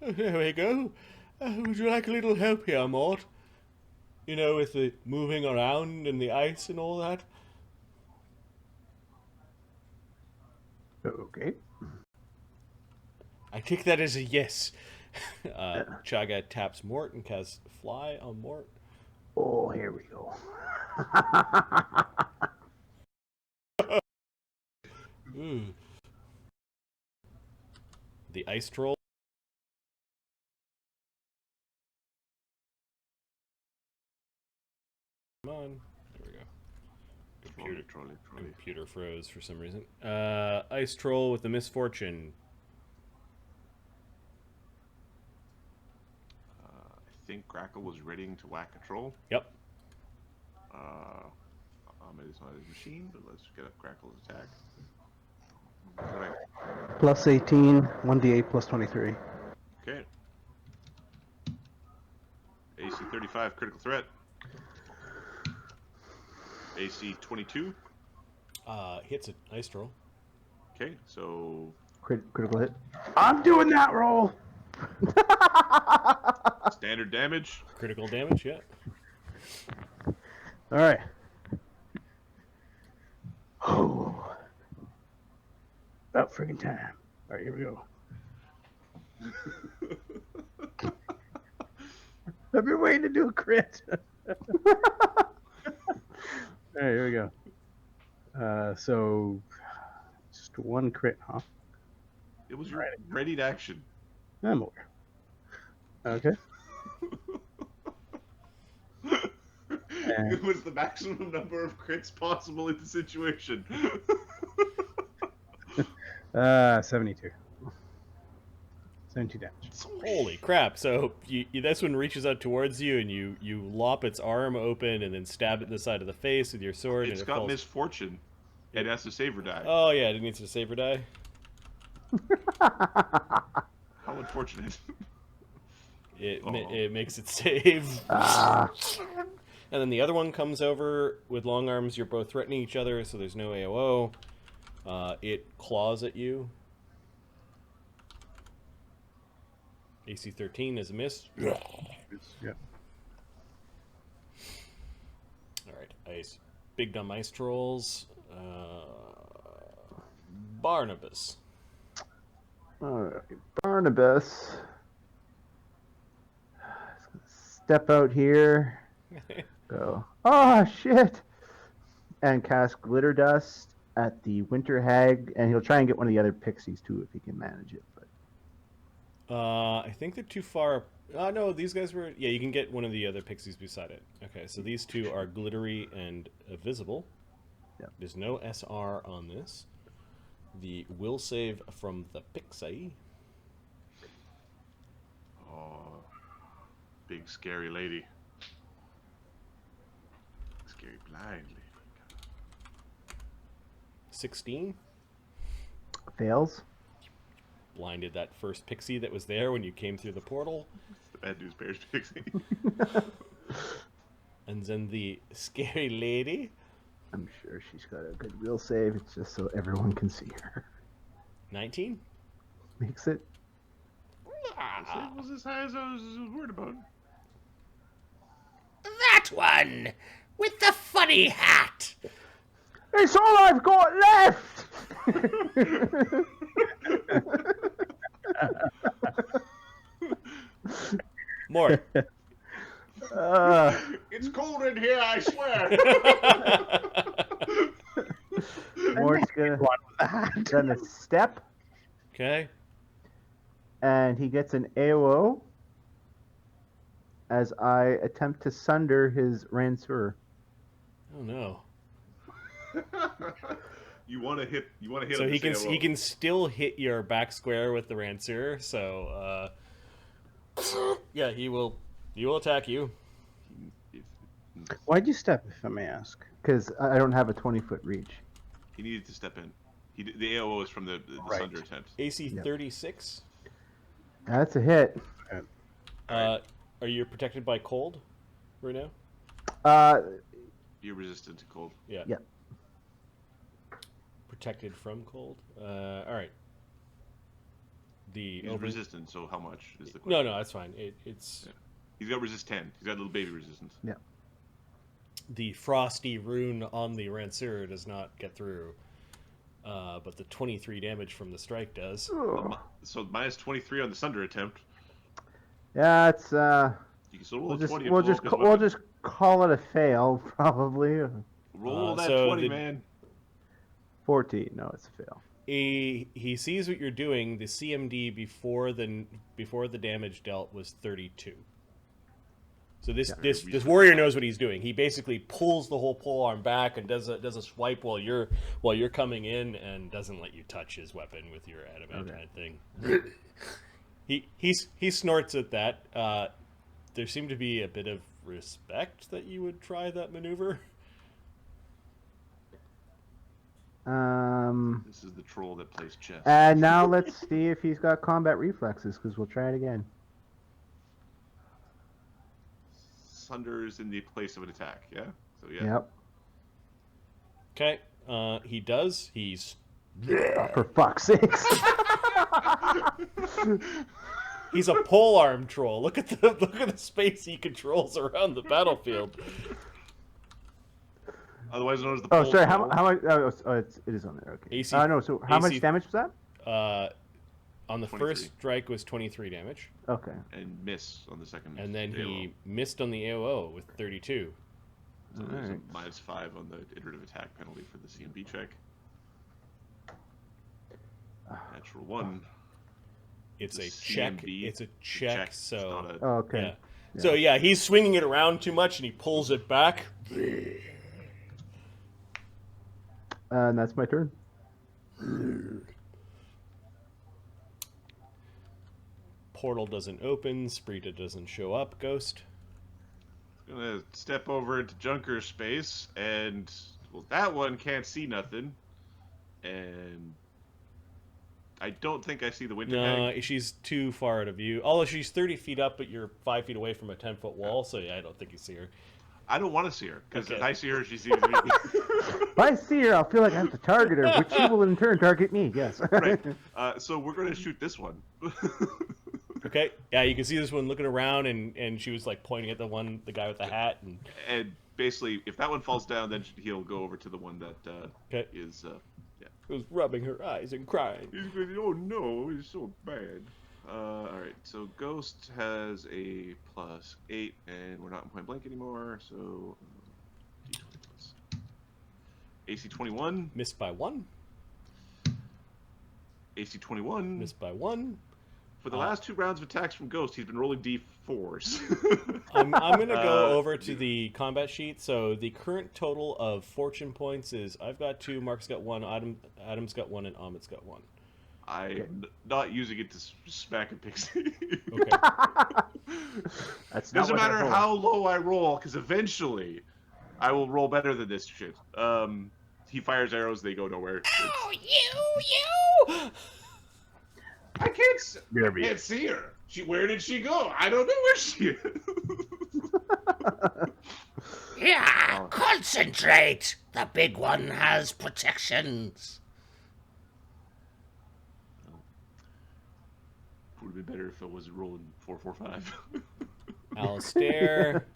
There we go. Would you like a little help here, Mort? You know, with the moving around and the ice and all that? Okay. I take that as a yes. Chagga taps Mort and casts Fly on Mort. Oh, here we go. The ice troll. Come on. There we go. Computer froze for some reason. Ice troll with the misfortune. I think Grakkel was ready to whack a troll. Yep. It's not his machine, but let's get up Grakkel's attack. Right. Plus 18, 1d8 plus 23. Okay. AC 35, critical threat. AC 22. Hits an ice troll. Okay, so... Critical hit. I'm doing that roll! Standard damage. Critical damage, yeah. Alright. Oh. About friggin' time. Alright, here we go. I've been waiting to do a crit. Alright, here we go. So, just one crit, huh? It was your ready to action. I'm aware. Okay. It was the maximum number of crits possible in the situation. 72. 72 damage. Holy crap! So this one reaches out towards you, and you lop its arm open, and then stab it in the side of the face with your sword. It's and got falls... misfortune. It has to save or die. Oh yeah, it needs to save or die. How unfortunate. It makes it save. And then the other one comes over with long arms. You're both threatening each other, so there's no AOO. It claws at you. AC 13 is a miss. Yeah. Alright, ice. Big dumb ice trolls. Barnabus. Alright, Barnabus. Step out here. Go. Oh, shit! And cast Glitter Dust at the Winter Hag, and he'll try and get one of the other pixies too if he can manage it. But I think they're too far. No, these guys were. Yeah, you can get one of the other pixies beside it. Okay, so these two are glittery and visible. Yep. There's no SR on this. The will save from the pixie. Oh, big scary lady. Scary blind lady. 16. fails. Blinded that first pixie that was there when you came through the portal. The bad news bears pixie. And then the scary lady. I'm sure she's got a good will save. It's just so everyone can see her. 19. Makes it. It was as high as I was worried about. That one! With the funny hat! It's all I've got left! More. It's cold in here, I swear. Mort's gonna step, Okay. and he gets an AOO as I attempt to sunder his Ranceur. Oh no. You want to hit. You want to hit. So him he can still hit your back square with the Ranceur. So yeah, he will attack you. Why'd you step, if I may ask? Because I don't have a 20-foot reach. He needed to step in. The AOO is from the Right. Sunder attempt. AC Yep. 36. That's a hit. Are you protected by cold right now? You're resistant to cold. Yeah. Yeah. Protected from cold. All right. the He's resistant, so how much is the question? No, that's fine. It's Yeah. He's got resist 10. He's got little baby resistance. Yeah. the frosty rune on the Ranceur does not get through, but the 23 damage from the strike does. Ugh. So minus 23 on the Sunder attempt. Yeah, it's You can still roll we'll a just 20. we'll just we'll just call it a fail probably. roll that so 20, man. 14. No, it's a fail. He sees what you're doing. The CMD before the damage dealt was 32. So this warrior knows what he's doing. He basically pulls the whole polearm back and does a swipe while you're coming in and doesn't let you touch his weapon with your adamantine thing. He snorts at that. There seemed to be a bit of respect that you would try that maneuver. This is the troll that plays chess. And now let's see if he's got combat reflexes, because we'll try it again. Sunder's in the place of an attack, yeah? So yeah. Yep. Okay. He does. He's Oh, for fuck's sakes. He's a polearm troll. Look at the space he controls around the battlefield. Otherwise known as the Oh, pole sorry. troll. How much? It is on there. Okay. AC No. So how much AC damage was that? On the 23. first strike was 23 damage, Okay. And miss on the second. and then AOO. he missed on the AOO with 32. So there's Alright. a -5 on the iterative attack penalty for the CMB check. Natural 1. It's The a check. CMB, It's a It's check. not So a, Oh, okay. yeah. Yeah. So yeah, he's swinging it around too much, and he pulls it back. And that's my turn. Portal doesn't open. Sprita doesn't show up. Ghost. gonna step over into Junker space, and well, that one can't see nothing, and I don't think I see the winter No, hag. she's too far out of view. Although she's 30 feet up, but you're 5 feet away from a 10-foot wall, so yeah, I don't think you see her. I don't want to see her because Okay. if I see her, she sees me. If I see her, I'll feel like I have to target her, which she will in turn target me. Yes. Right. So we're gonna shoot this one. Okay, yeah, you can see this one looking around, and she was like pointing at the guy with the hat, and And basically, if that one falls down, then he'll go over to the one that okay, is. Yeah. was rubbing her eyes and crying. He's going, oh no, it's so bad. Alright, so Ghost has a +8, and we're not in point blank anymore, so. D20 plus. AC 21. Missed by 1. AC 21. Missed by 1. For the last 2 rounds of attacks from Ghost, he's been rolling D4s. I'm gonna go over to the combat sheet. So the current total of fortune points is I've got 2, Mark's got 1, Adam's got 1, and Amit's got 1. I'm not using it to smack a pixie. Okay. That's not Doesn't what I matter rolled. how low I roll, because eventually I will roll better than this shit. He fires arrows, they go nowhere. Oh, you! I can't see her. Where did she go? I don't know where she is. Yeah, concentrate. The big one has protections. Would have been better if I was rolling 4-4-5. Alistair.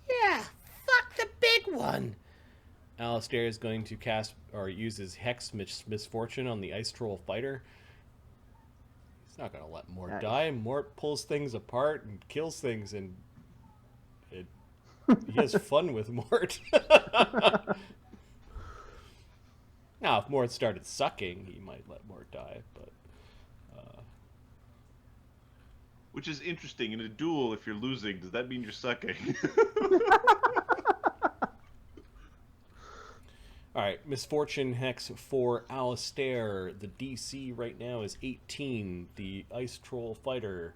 Yeah, fuck the big one. Alistair is going to cast or use his Hex Misfortune on the Ice Troll fighter. He's not going to let Mort Nice. die. Mort pulls things apart and kills things, and he has fun with Mort. Now, if Mort started sucking, he might let Mort die, but... Which is interesting. In a duel, if you're losing, does that mean you're sucking? Alright, Misfortune Hex for Alistair. The DC right now is 18. The Ice Troll fighter.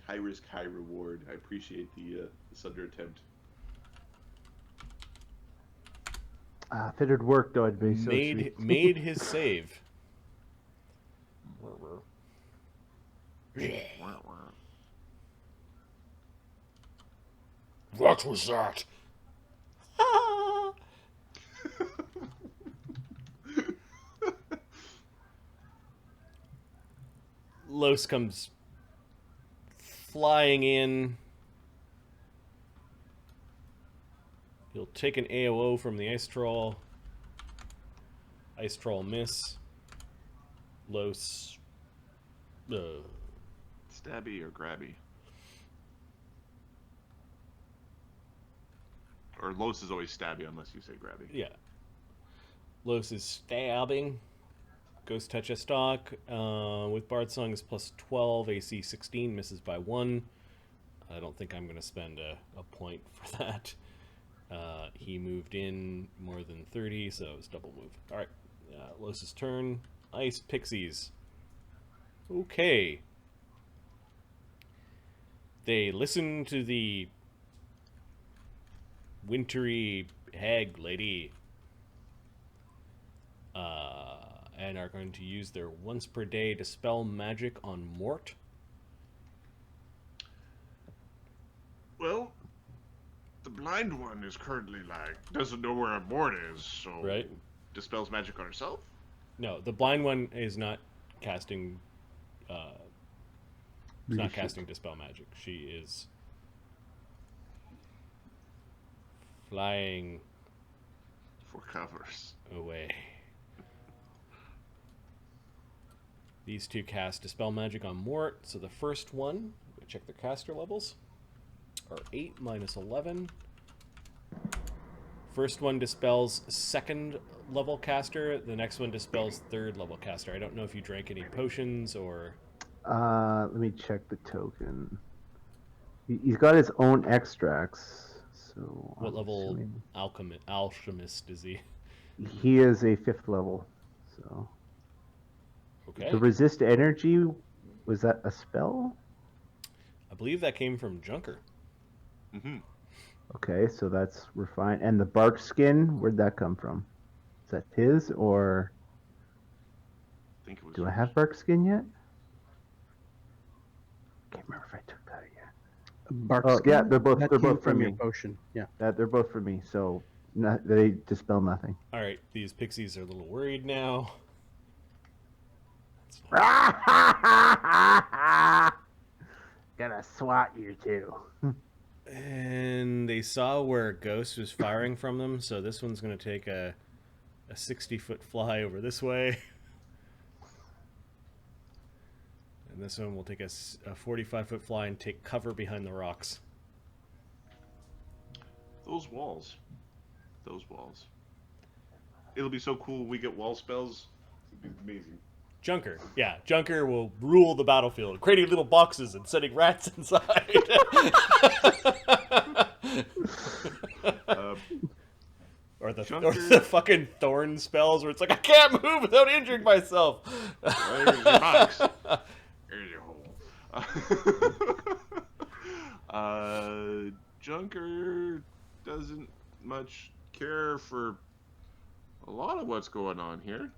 High risk, high reward. I appreciate the Sunder attempt. If it had worked, though, I'd be so sweet. Made his save. What was that? Lloes comes flying in. He'll take an AOO from the Ice Troll. Ice Troll miss. Lloes. Stabby or grabby? Or Lloes is always stabby unless you say grabby. Yeah. Lloes is stabbing. Ghost Touch a stock. With Bard Song is plus 12. AC 16. Misses by 1. I don't think I'm going to spend a point for that. He moved in more than 30, so it was double move. Alright. Lloes' turn. Ice Pixies. Okay. They listen to the wintery hag lady and are going to use their once per day dispel magic on Mort. Well, the blind one is currently doesn't know where a Mort is, so Right. dispels magic on herself. No, the blind one is not casting. Not casting dispel magic. She is flying For covers. away. These two cast dispel magic on Mort. So the first one, check the caster levels, are 8 minus 11. First one dispels second level caster. The next one dispels third level caster. I don't know if you drank any potions or... Let me check the token. He's got his own extracts. So What I'm level assuming alchemist is he? he is a 5th level. So Okay. the resist energy, was that a spell? I believe that came from Junker. Mm-hmm. Okay, so we're fine. And the bark skin, where'd that come from? Is that his, or I think it was. do I have bark skin yet? Can't remember if I took that yet. Bark Oh, skin? yeah, they're both That they're came both from from your me. potion. Yeah. They're both for me, so they dispel nothing. All right, these pixies are a little worried now. Gonna swat you too. And they saw where Ghost was firing from them, so this one's going to take a 60-foot fly over this way. And this one will take a 45-foot fly and take cover behind the rocks. Those walls. Those walls. It'll be so cool when we get wall spells. It'll be amazing. Junker. Yeah, Junker will rule the battlefield, creating little boxes and setting rats inside. Or the fucking thorn spells where it's like, I can't move without injuring myself. There's your box. There's your hole. Junker doesn't much care for a lot of what's going on here.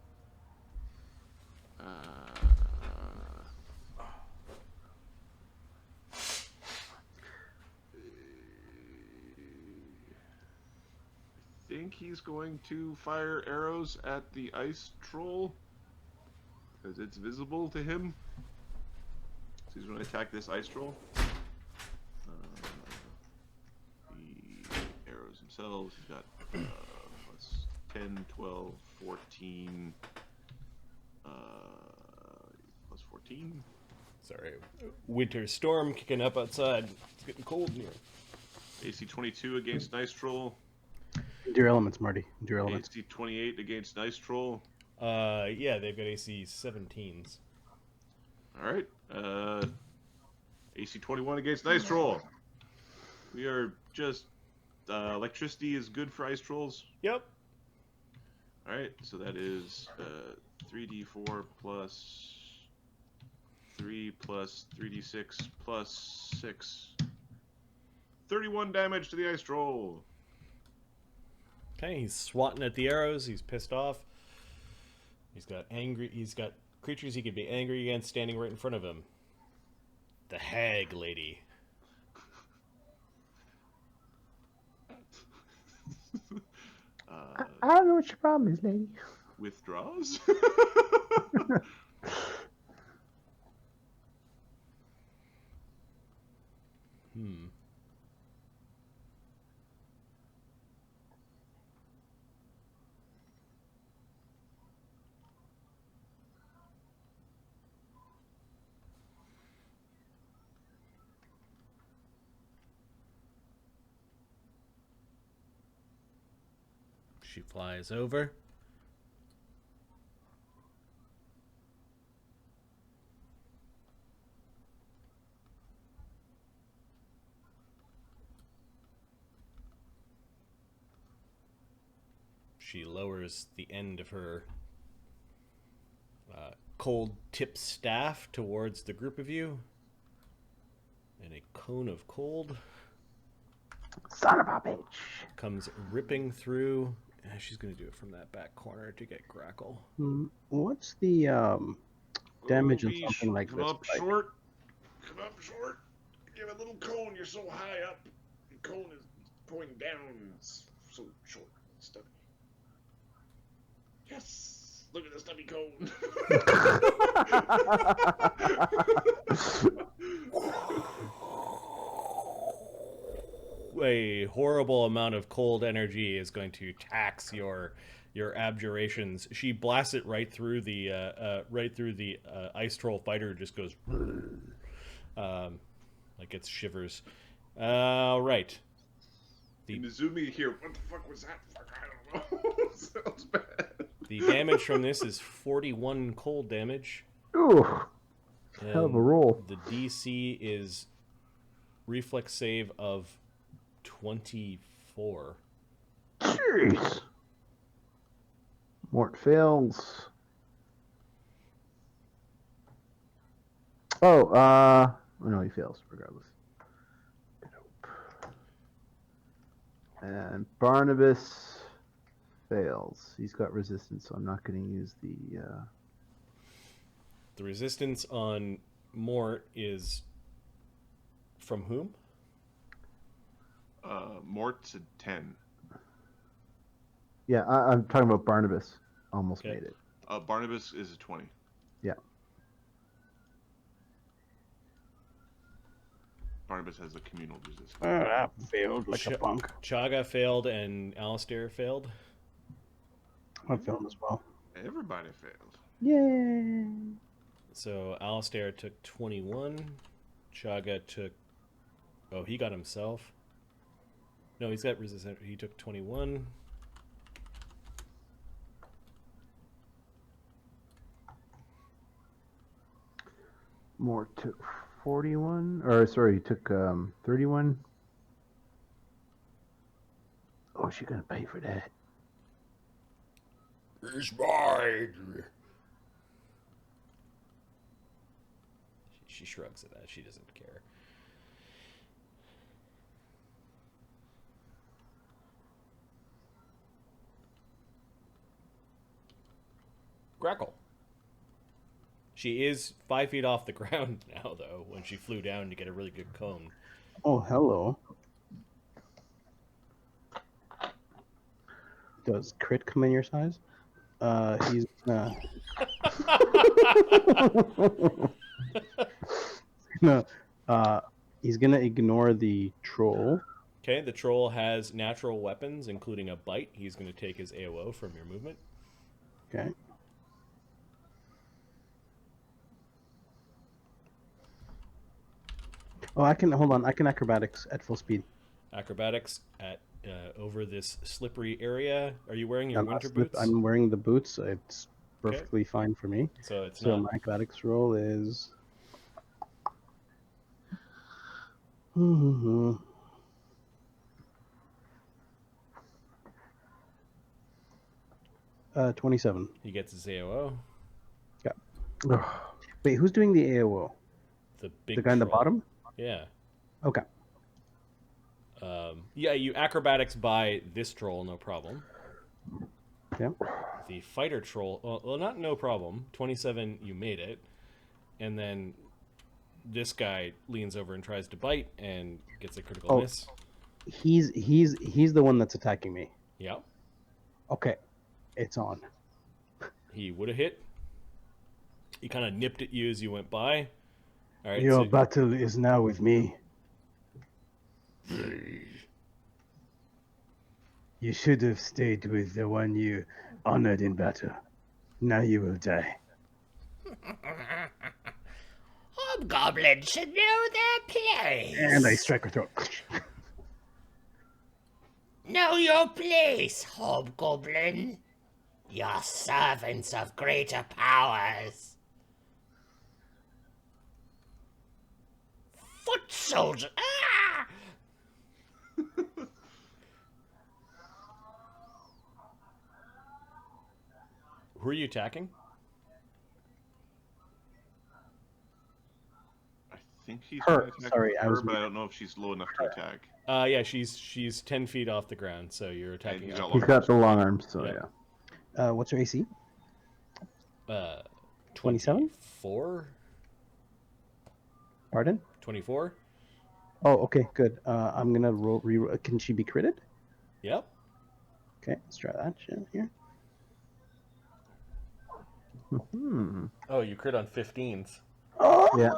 I think he's going to fire arrows at the ice troll because it's visible to him. So he's going to attack this ice troll. The arrows themselves, he's got plus 10, 12, 14, plus 14. Sorry, winter storm kicking up outside. It's getting cold in here. AC 22 against Nice Troll. Endure elements, Marty. Endure elements. AC 28 against Nice Troll. Yeah, they've got AC 17s. Alright. AC 21 against Nice Troll. We are just... electricity is good for ice trolls. Yep. Alright, so that is 3d4 plus 3 plus 3d6 plus 6. 31 damage to the ice troll. Okay, he's swatting at the arrows. He's pissed off. He's got creatures he could be angry against standing right in front of him. The hag lady. I don't know what your problem is, lady. Withdraws. She flies over. She lowers the end of her cold tip staff towards the group of you. And a cone of cold Son of a bitch. comes ripping through. She's going to do it from that back corner to get Grakkel. What's the damage on something like come this? up short. Come up short. Give a little cone. You're so high up. The cone is pointing down. It's so short and stubby. Yes. Look at the stubby cone. A horrible amount of cold energy is going to tax your abjurations. She blasts it right through the ice troll fighter. Just goes like it's shivers. Right. The Mizumi here. What the fuck was that? Fuck, I don't know. Sounds bad. The damage from this is 41 cold damage. Ooh. And Hell of a roll. The DC is reflex save of 24. Jeez. Mort fails. Oh, no, he fails regardless. Nope. And Barnabus fails. He's got resistance, so I'm not going to use the... The resistance on Mort is from whom? Mort to 10. Yeah, I'm talking about Barnabus. Almost Okay. made it. Barnabus is a 20. Yeah. Barnabus has a communal resistance. That failed like a punk. Chagga failed and Alistair failed. I failed as well. Everybody failed. Yay! So Alistair took 21. Chagga took... Oh, he got himself. No, he's got resistance. He took 21. Mort took 41. Or, sorry, he took 31. Oh, she's going to pay for that. He's mine. She shrugs at that. She doesn't care. Grakkel. She is 5 feet off the ground now, though, when she flew down to get a really good cone. Oh, hello. Does crit come in your size? He's no. He's gonna ignore the troll. Okay, the troll has natural weapons, including a bite. He's going to take his AOO from your movement. Okay. Oh, I can hold on. I can acrobatics at full speed. Acrobatics at over this slippery area. Are you wearing your I'm not winter slip- boots? I'm wearing the boots. It's perfectly fine for me. So it's So not. my acrobatics roll is. 27. He gets his AOO. Wait, who's doing the AOO? The big The guy in the troll. bottom? Yeah. Okay. Yeah, you acrobatics by this troll, no problem. Yeah. The fighter troll, well, not no problem. 27, you made it. And then this guy leans over and tries to bite and gets a critical miss. He's the one that's attacking me. Yeah. Okay. It's on. He would have hit. He kind of nipped at you as you went by. All right. Your so battle is now with me. You should have stayed with the one you honored in battle. Now you will die. Hobgoblins should know their place. And I strike her throat. Know your place, hobgoblin. You're servants of greater powers. Foot soldier. Ah! Who are you attacking? I think he's Her, gonna attack sorry, I her, was but I don't know if she's low enough to attack. Yeah, she's 10 feet off the ground, so you're attacking. he's got He's got the long arms, so Yeah. yeah. What's her AC? 27? 24? Pardon? 24? Oh, okay, good. I'm gonna roll. Can she be critted? Yep. Okay, let's try that shit here. Hmm. Oh, you crit on 15s. Oh, Yeah.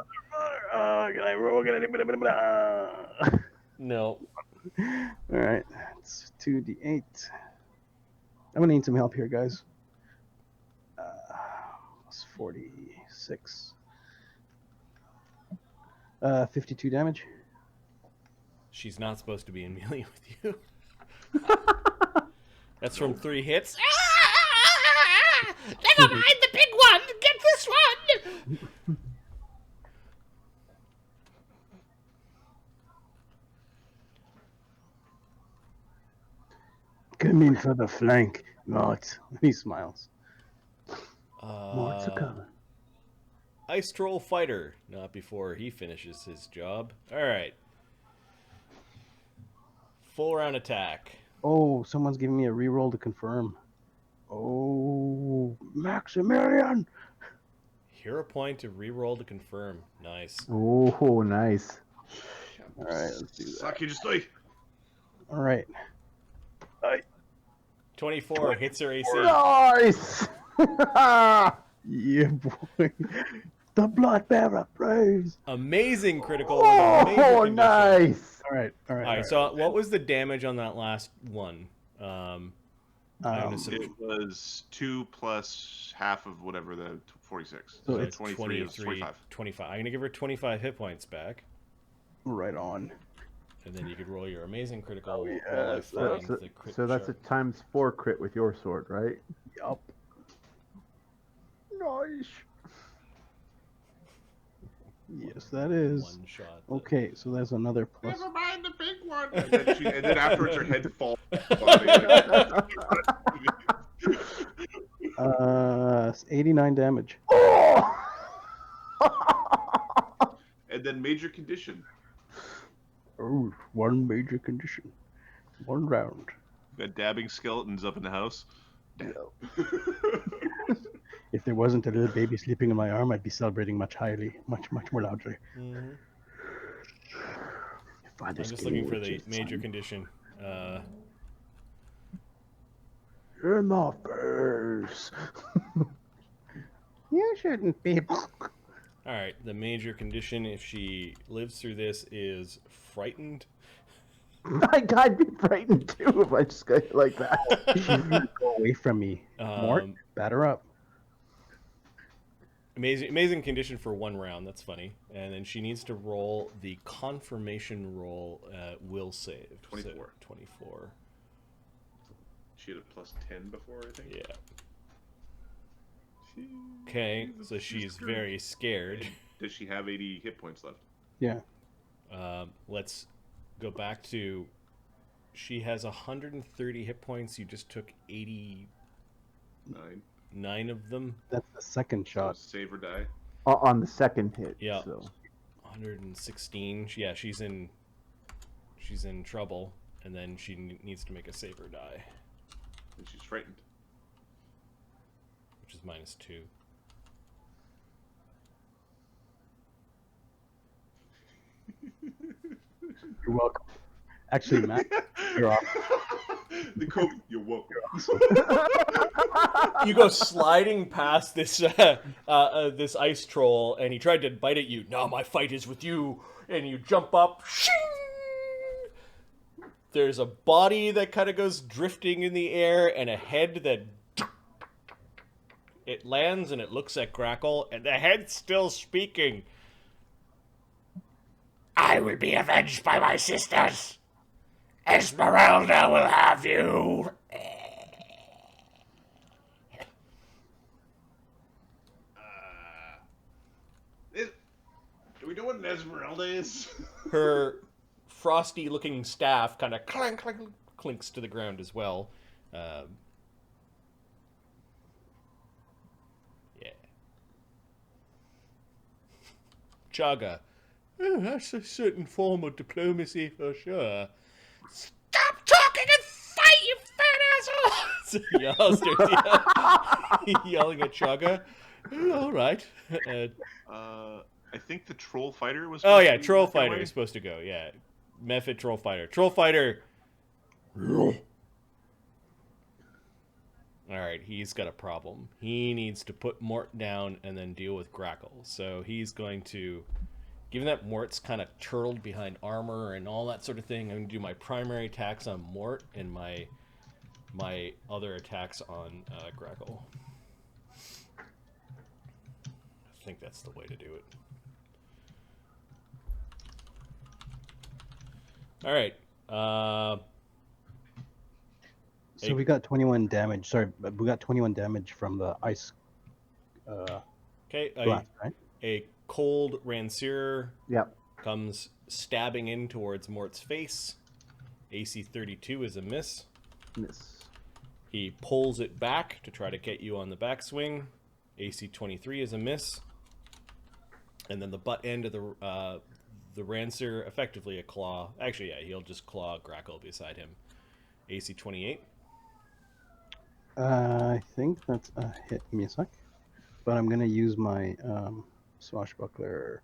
Can I roll? No. All right, it's 2d8. I'm gonna need some help here, guys. It's 46. 52 damage. She's not supposed to be in melee with you. That's from 3 hits. Ah! Never mind the big one. Get this one. Come in for the flank, Mort. He smiles. More to Uh, come. Ice Troll Fighter. Not before he finishes his job. Alright. Full round attack. Oh, someone's giving me a reroll to confirm. Oh, Maximilian! Hero point to reroll to confirm. Nice. Oh, nice. All right, let's do that. Suck you just like. All right. 24 hits her AC. Nice! Yeah, boy. The blood bearer praise. Amazing critical. with a major Oh, condition. nice! All right. Alright, so what was the damage on that last one? I'm gonna say It was 2 plus half of whatever the 46. So So it's 23 is 25. 25. I'm gonna give her 25 hit points back. right on. And then you could roll your amazing critical Oh, while I yes, find So, the crit so that's a chart. ×4 crit with your sword, right? Yup. Nice. Yes, that is. One shot. Okay, so there's another plus. Never mind the big one. And then afterwards, her head falls. Like, 89 damage. Oh! and then major condition. Oh, one major condition. One round. Got dabbing skeletons up in the house. If there wasn't a little baby sleeping in my arm, I'd be celebrating much more loudly. Mhm. Find I'm this just game looking for which the is major fun. condition. In the face. You shouldn't be. Alright, the major condition, if she lives through this, is frightened. I'd be frightened too if I just got hit like that. Go away from me. Mort, batter up. Amazing condition for 1 round. That's funny. And then she needs to roll the confirmation roll will save. 24. So 24. She had a plus 10 before, I think. Yeah. Okay, so she's very scared. Does she have 80 hit points left? Yeah. Let's go back to. She has 130 hit points. You just took 89 9. of them. That's the second So shot. save or die. On the second hit. Yeah. So. 116. Yeah, she's in trouble, and then she needs to make a save or die, And she's frightened. which is -2. You're welcome. Actually, Matt, you're off. The Kobe, you're welcome. You go sliding past this this ice troll, and he tried to bite at you. No, my fight is with you. And you jump up, shing, There's a body that kind of goes drifting in the air, and a head that it lands, and it looks at Grakkel, and the head's still speaking. I will be avenged by my sisters. Esmerelda will have you. Do we know what an Esmeralda is? Her frosty-looking staff kind of clank, clank, clinks to the ground as well. Yeah. Chagga. Oh, that's a certain form of diplomacy for sure. Stop talking and fight, you fat asshole! So y'all start yelling at Chagga. Oh, all right. I think the troll fighter was. Oh supposed yeah, to be troll that fighter way. is supposed to go. Yeah, mephit troll fighter. Troll fighter. All right, he's got a problem. He needs to put Mort down and then deal with Grakkel. So he's going to, given that Mort's kind of turtled behind armor and all that sort of thing, I'm going to do my primary attacks on Mort and my other attacks on Grakkel. I think that's the way to do it. All right. So we got 21 damage. Sorry, but we got 21 damage from the ice Okay. blast, right? A cold Rancier Yep. comes stabbing in towards Mort's face. AC 32 is a miss. Miss. He pulls it back to try to get you on the backswing. AC 23 is a miss. And then the butt end of the Rancier, effectively a claw. Actually, yeah, he'll just claw Grakkel beside him. AC 28. I think that's a hit. Give me a sec. But I'm going to use my swashbuckler.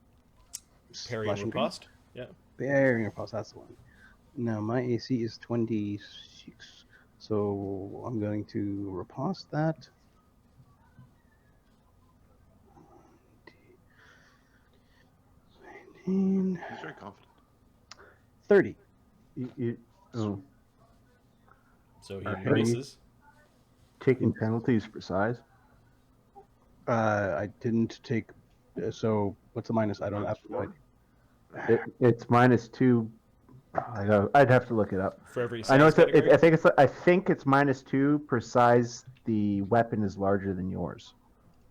Parry slashing green. riposte. Yeah. Parry riposte, that's the one. Now, my AC is 26. So I'm going to riposte that. 19, He's very confident. 30. Oh, So he Okay. misses. taking penalties for size. I didn't take. So what's the minus? I don't have to. It's -2. I'd have to look it up. For every I know size category? I think it's -2 per size. The weapon is larger than yours.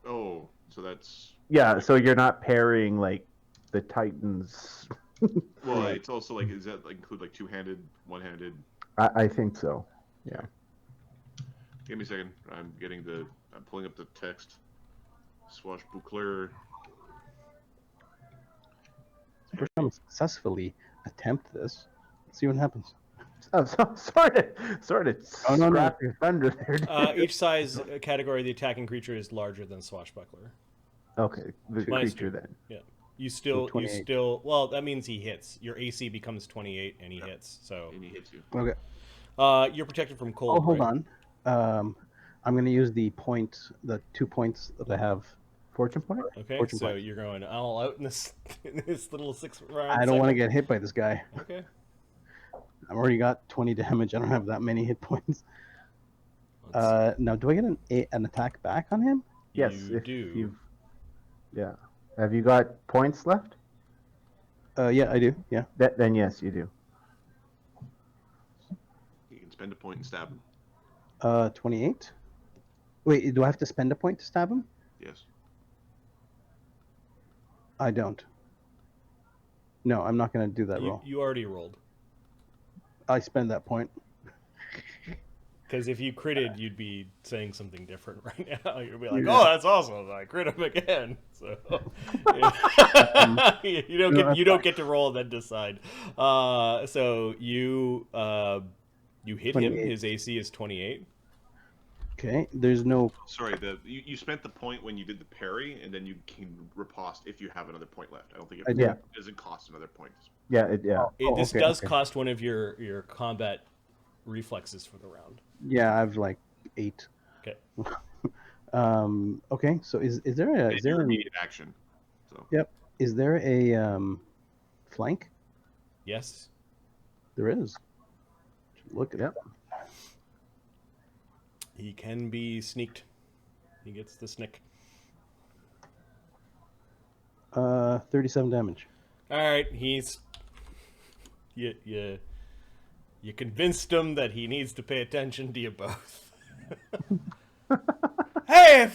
Oh, so that's. Yeah, so you're not parrying like the Titans. Well, it's also like, does that like include like two-handed, one-handed? I think so. Yeah. Give me a second. I'm pulling up the text. Swashbuckler. First time I successfully attempt this. Let's see what happens. Oh, sorry to Oh, no. scrap your thunder there. Each size category, the attacking creature is larger than Swashbuckler. Okay, the Minus creature 2. then. Yeah. You still, 28. well, that means he hits. Your AC becomes 28 and he hits. So And he hits you. Okay. you're protected from cold. Oh, hold right? on. I'm going to use the 2 points that I have. Fortune point? Okay, Fortune so point. you're going all out in this little 6 round. I don't want to get hit by this guy. Okay. I've already got 20 damage. I don't have that many hit points. Let's Now, do I get an attack back on him? Yes, You if do. Yeah. Have you got points left? Yeah, I do. Yeah. Then yes, you do. You can spend a point and stab him. 28. Wait, do I have to spend a point to stab him? Yes. I don't. No, I'm not going to do that You, roll. you already rolled. I spend that point. Because if you critted, you'd be saying something different right now. You'd be like, "Oh, that's awesome! I crit him again." So you don't get to roll and then decide. So you hit him. 28. His AC is 28. Okay, there's no. Sorry, you spent the point when you did the parry, and then you can riposte if you have another point left. I don't think it, I do. it doesn't cost another point. Yeah, This okay, does okay. cost one of your combat reflexes for the round. Yeah, I have like 8. Okay. Okay, so is there a It's your immediate action. So Yep. Is there a flank? Yes. There is. Look at Yep. that. He can be sneaked. He gets the snick. 37 damage. All right, he's you convinced him that he needs to pay attention to you both. Hey,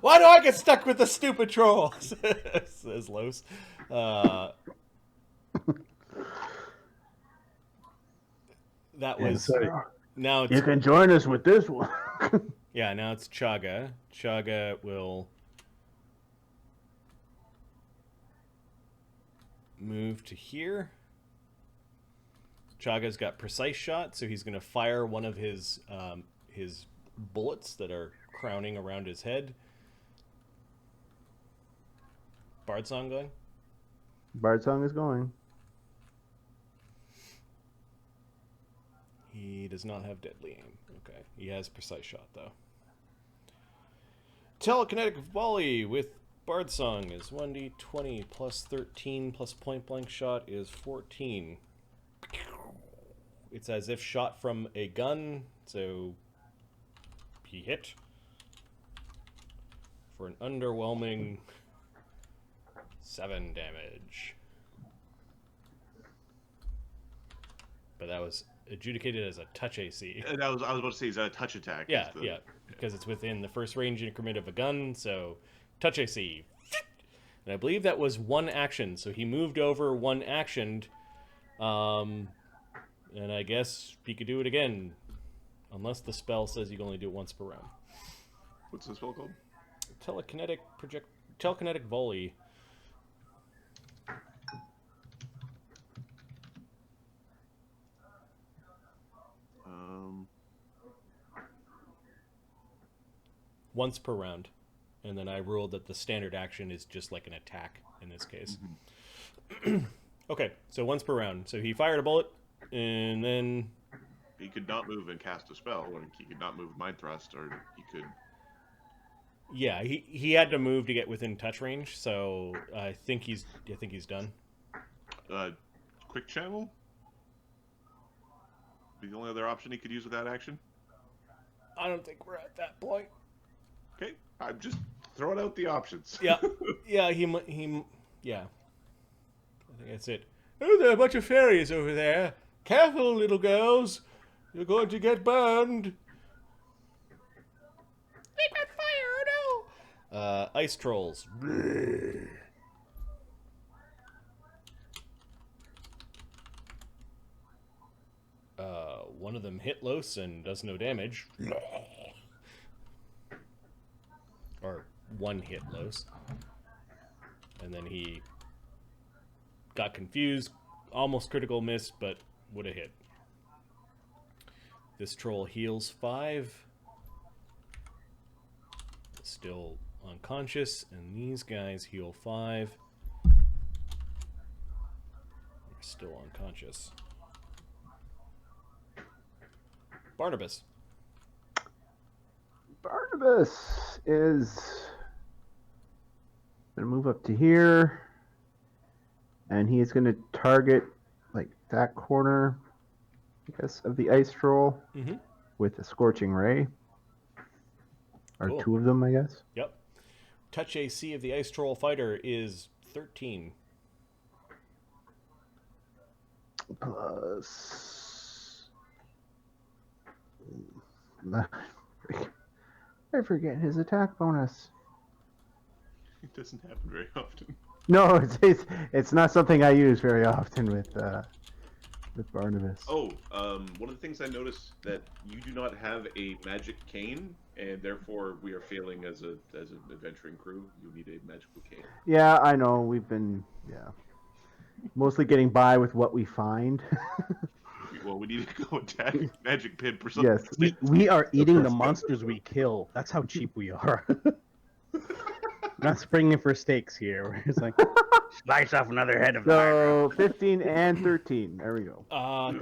why do I get stuck with the stupid troll? Says Lloes. That was sorry. now. It's, You can join us with this one. yeah, now it's Chagga. Chagga will move to here. Chagga's got precise shot, so he's going to fire one of his bullets that are crowning around his head. Bard song going? Bard song is going. He does not have deadly aim. Okay, he has precise shot though. Telekinetic volley with Bard song is 1d20 plus 13 plus point blank shot is 14. It's as if shot from a gun, so he hit for an underwhelming 7 damage. But that was adjudicated as a touch AC. And I was about to say, is that a touch attack? Yeah, yeah, because it's within the first range increment of a gun, so touch AC. And I believe that was one action, so he moved over one actioned, and I guess he could do it again, unless the spell says you can only do it once per round. What's the spell called? Telekinetic volley. Once per round, and then I ruled that the standard action is just like an attack in this case. Mm-hmm. Okay, so once per round. So he fired a bullet, and then he could not move and cast a spell, or he could not move mind thrust, or he could. Yeah, he had to move to get within touch range. So I think he's done. Quick channel. Be the only other option he could use with that action. I don't think we're at that point. Okay, I'm just throwing out the options. Yeah, yeah, he, yeah. I think that's it. Oh, there are a bunch of fairies over there. Careful, little girls. You're going to get burned. They got fire, oh no! Ice trolls. One of them hit Lloes and does no damage. Or one hit Lloes. And then he got confused, almost critical miss, but would have hit. This troll heals 5. Still unconscious, and these guys heal 5. They're still unconscious. Barnabus. Barnabus is going to move up to here, and he is going to target like that corner, I guess, of the ice troll with a scorching ray. Or Cool. 2 of them, I guess. Yep. Touch AC of the ice troll fighter is 13. Plus. I forget his attack bonus. It doesn't happen very often. No, it's not something I use very often with Barnabas. Oh, one of the things I noticed that you do not have a magic cane, and therefore we are failing as an adventuring crew. You need a magical cane. Yeah, I know. We've been mostly getting by with what we find. Well, we need to go attack magic pin for something. Yes, We are eating the monsters we kill. That's how cheap we are. Not springing for steaks here. We're just like, slice off another head of so 15 and 13. There we go.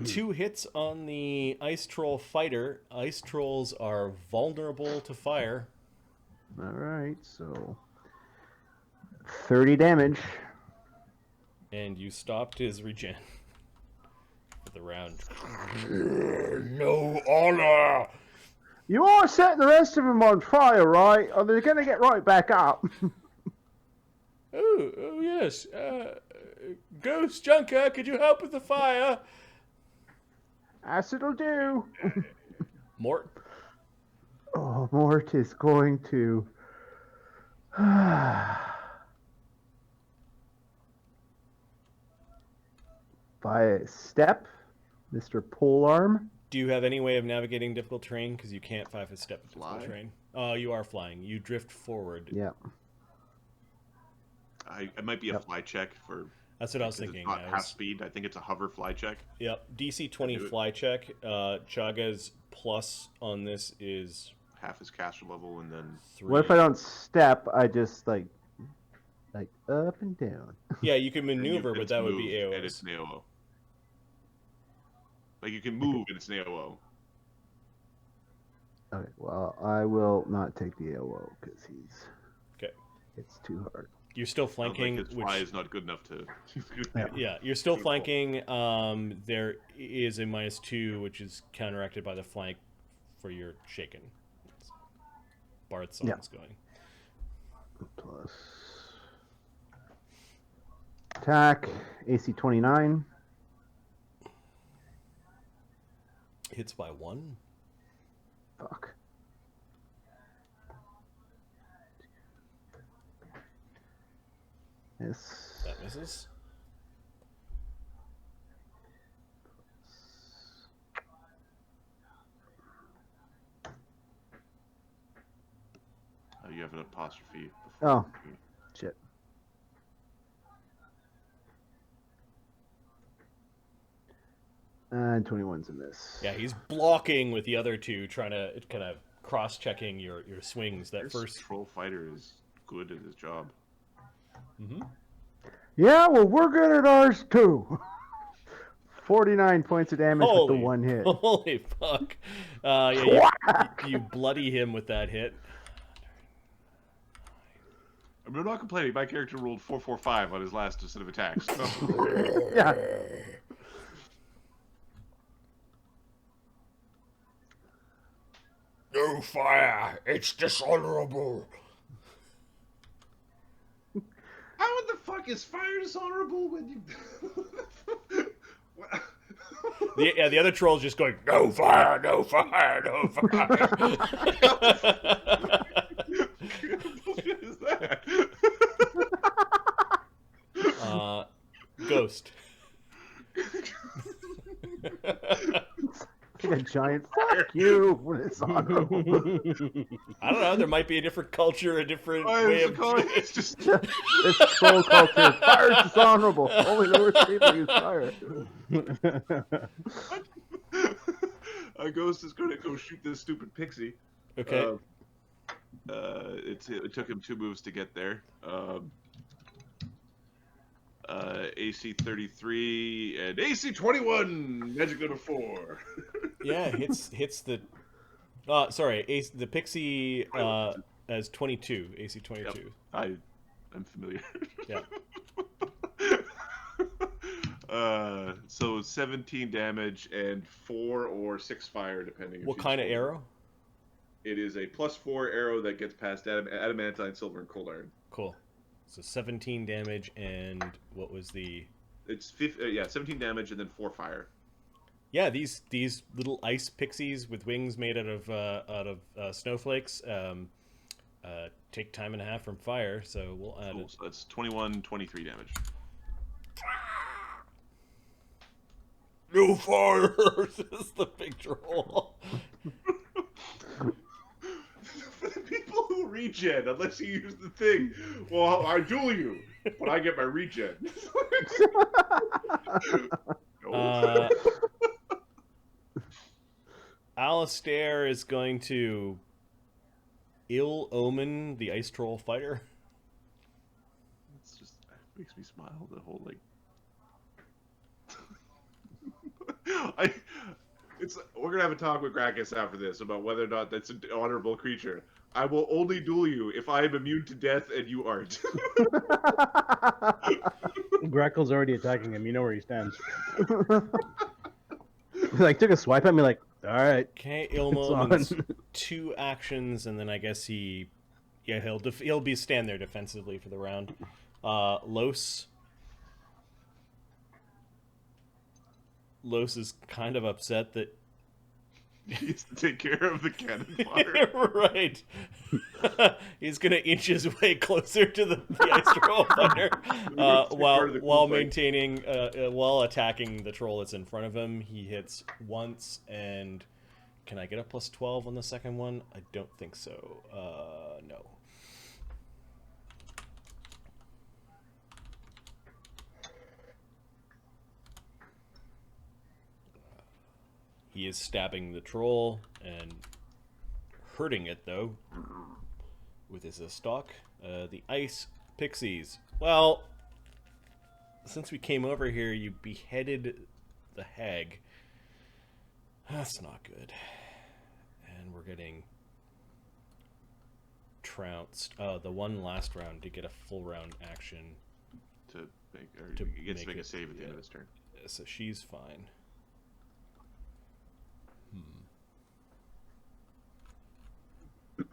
2 hits on the ice troll fighter. Ice trolls are vulnerable to fire. All right, so 30 damage. And you stopped his regen. of the round. No honor. You are setting the rest of them on fire, right? Or they're gonna get right back up. Oh yes. Ghost Junker, could you help with the fire? Acid'll do. Mort. Oh, Mort is going to. By a step, Mr. Polearm. Do you have any way of navigating difficult terrain? Because you can't 5-foot step difficult Fly? terrain. Oh, you are flying. You drift forward. Yeah. It might be a Yep. fly check for. That's what I was because thinking. It's not I half was- speed. I think it's a hover fly check. Yep. DC 20 do it. fly check. Chagga's plus on this is Half his caster level, and then 3. What if I don't step? I just like up and down. Yeah, you can and you- maneuver, and but it's that would move, be and it's AOS. an AOO. Like you can move, and it's an AOO. Okay, well, I will not take the AOO because Okay. it's too hard. You're still Sounds like flanking, his fly is not good enough to. yeah, you're still Good flanking. There is a -2, which is counteracted by the flank for your shaken. Bard song's going. Plus attack, AC 29. Hits by 1. Fuck. Yes. That misses. You have an apostrophe. Oh, shit. And 21's a miss. Yeah, he's blocking with the other two, trying to kind of cross-checking your swings. That This first. troll fighter is good at his job. Mm-hmm. Yeah, well, we're good at ours too. 49 points of damage with the one hit. Holy fuck! Yeah, you bloody him with that hit. I mean, I'm not complaining. My character rolled 445 on his last set of attacks. So. Yeah. No fire. It's dishonorable. How the fuck is fire dishonorable when you? The other troll's just going, no fire, no fire, no fire. What bullshit is that? Ghost. Like a giant fuck you when it's honorable. I don't know. There might be a different culture, a different Why way is of. it called? It's just. It's troll culture. Fire is dishonorable. Only the worst people use fire. A ghost is going to go shoot this stupid pixie. Okay. It took him 2 moves to get there. AC 33 and AC 21. Magic number 4. Yeah, hits the. Sorry, the pixie as 22, AC 22. I'm familiar. Yeah. So 17 damage and 4 or 6 fire, depending. What kind of arrow? It is a +4 arrow that gets past adamantine, silver, and cold iron. Cool. So 17 damage and what was the? It's 17 damage and then 4 fire. Yeah, these little ice pixies with wings made out of snowflakes take time and a half from fire, so we'll add Cool. it. So that's 21, 23 damage. No fire! Says the big troll. For the people who regen, unless you use the thing, well, I duel you, but I get my regen. No. Alistair is going to ill omen the ice troll fighter. It makes me smile, the whole like we're gonna have a talk with Grakkel after this about whether or not that's an honorable creature. I will only duel you if I am immune to death and you aren't. Grakkel's already attacking him. You know where he stands. like took a swipe at me, like, all right. Okay, It's Ilmo's on. 2 actions, and then I guess he'll be stand there defensively for the round. Lloes is kind of upset that He has to take care of the cannon fire. right. He's gonna inch his way closer to the ice troll fighter, while maintaining, while attacking the troll that's in front of him. He hits once, and can I get a plus 12 on the second one? I don't think so. No. He is stabbing the troll and hurting it, though, with his stalk. The ice pixies. Well, since we came over here, you beheaded the hag. That's not good. And we're getting trounced. The one last round to get a full round action. He gets to make a save at the end of his turn. So she's fine. No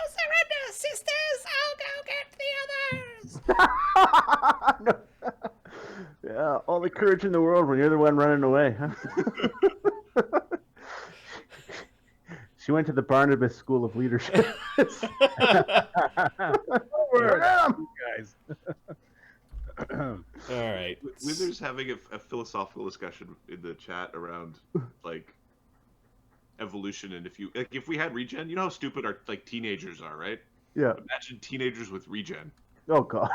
surrender, sisters! I'll go get the others! Yeah, all the courage in the world when you're the one running away, huh? She went to the Barnabus School of Leadership. Guys. All right. Wither's having a philosophical discussion in the chat around like evolution, and if we had regen, you know how stupid our like teenagers are, right? Yeah. Imagine teenagers with regen. Oh god.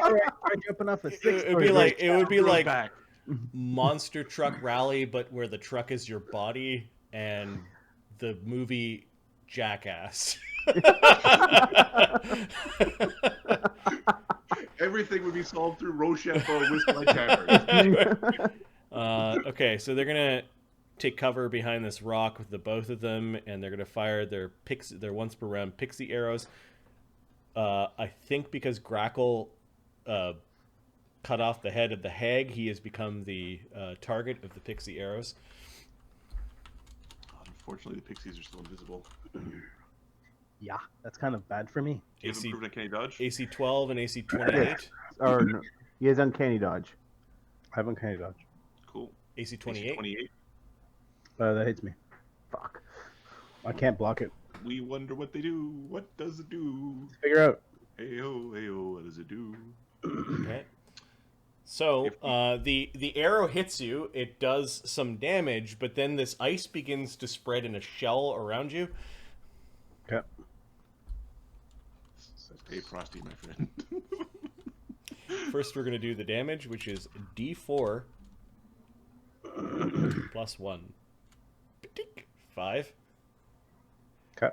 All right, jumping off a 6. It would be like Back. Monster Truck Rally, but where the truck is your body, and the movie Jackass. Everything would be solved through Rochambeau with sledgehammer. Okay, so they're gonna take cover behind this rock with the both of them, and they're gonna fire their once per round pixie arrows. I think because Grakkel cut off the head of the hag, he has become the target of the pixie arrows. Unfortunately, the pixies are still invisible. Yeah, that's kind of bad for me. You haven't proven can he dodge? AC 12 and AC 28. Or no, he has uncanny dodge. I have uncanny dodge. Cool. AC 28. 28. That hits me. Fuck. I can't block it. We wonder what they do. What does it do? Figure out. Hey ho, what does it do? Okay. So the arrow hits you. It does some damage, but then this ice begins to spread in a shell around you. Okay. Hey, Frosty, my friend. First, we're gonna do the damage, which is D4 plus 1. 5. Okay.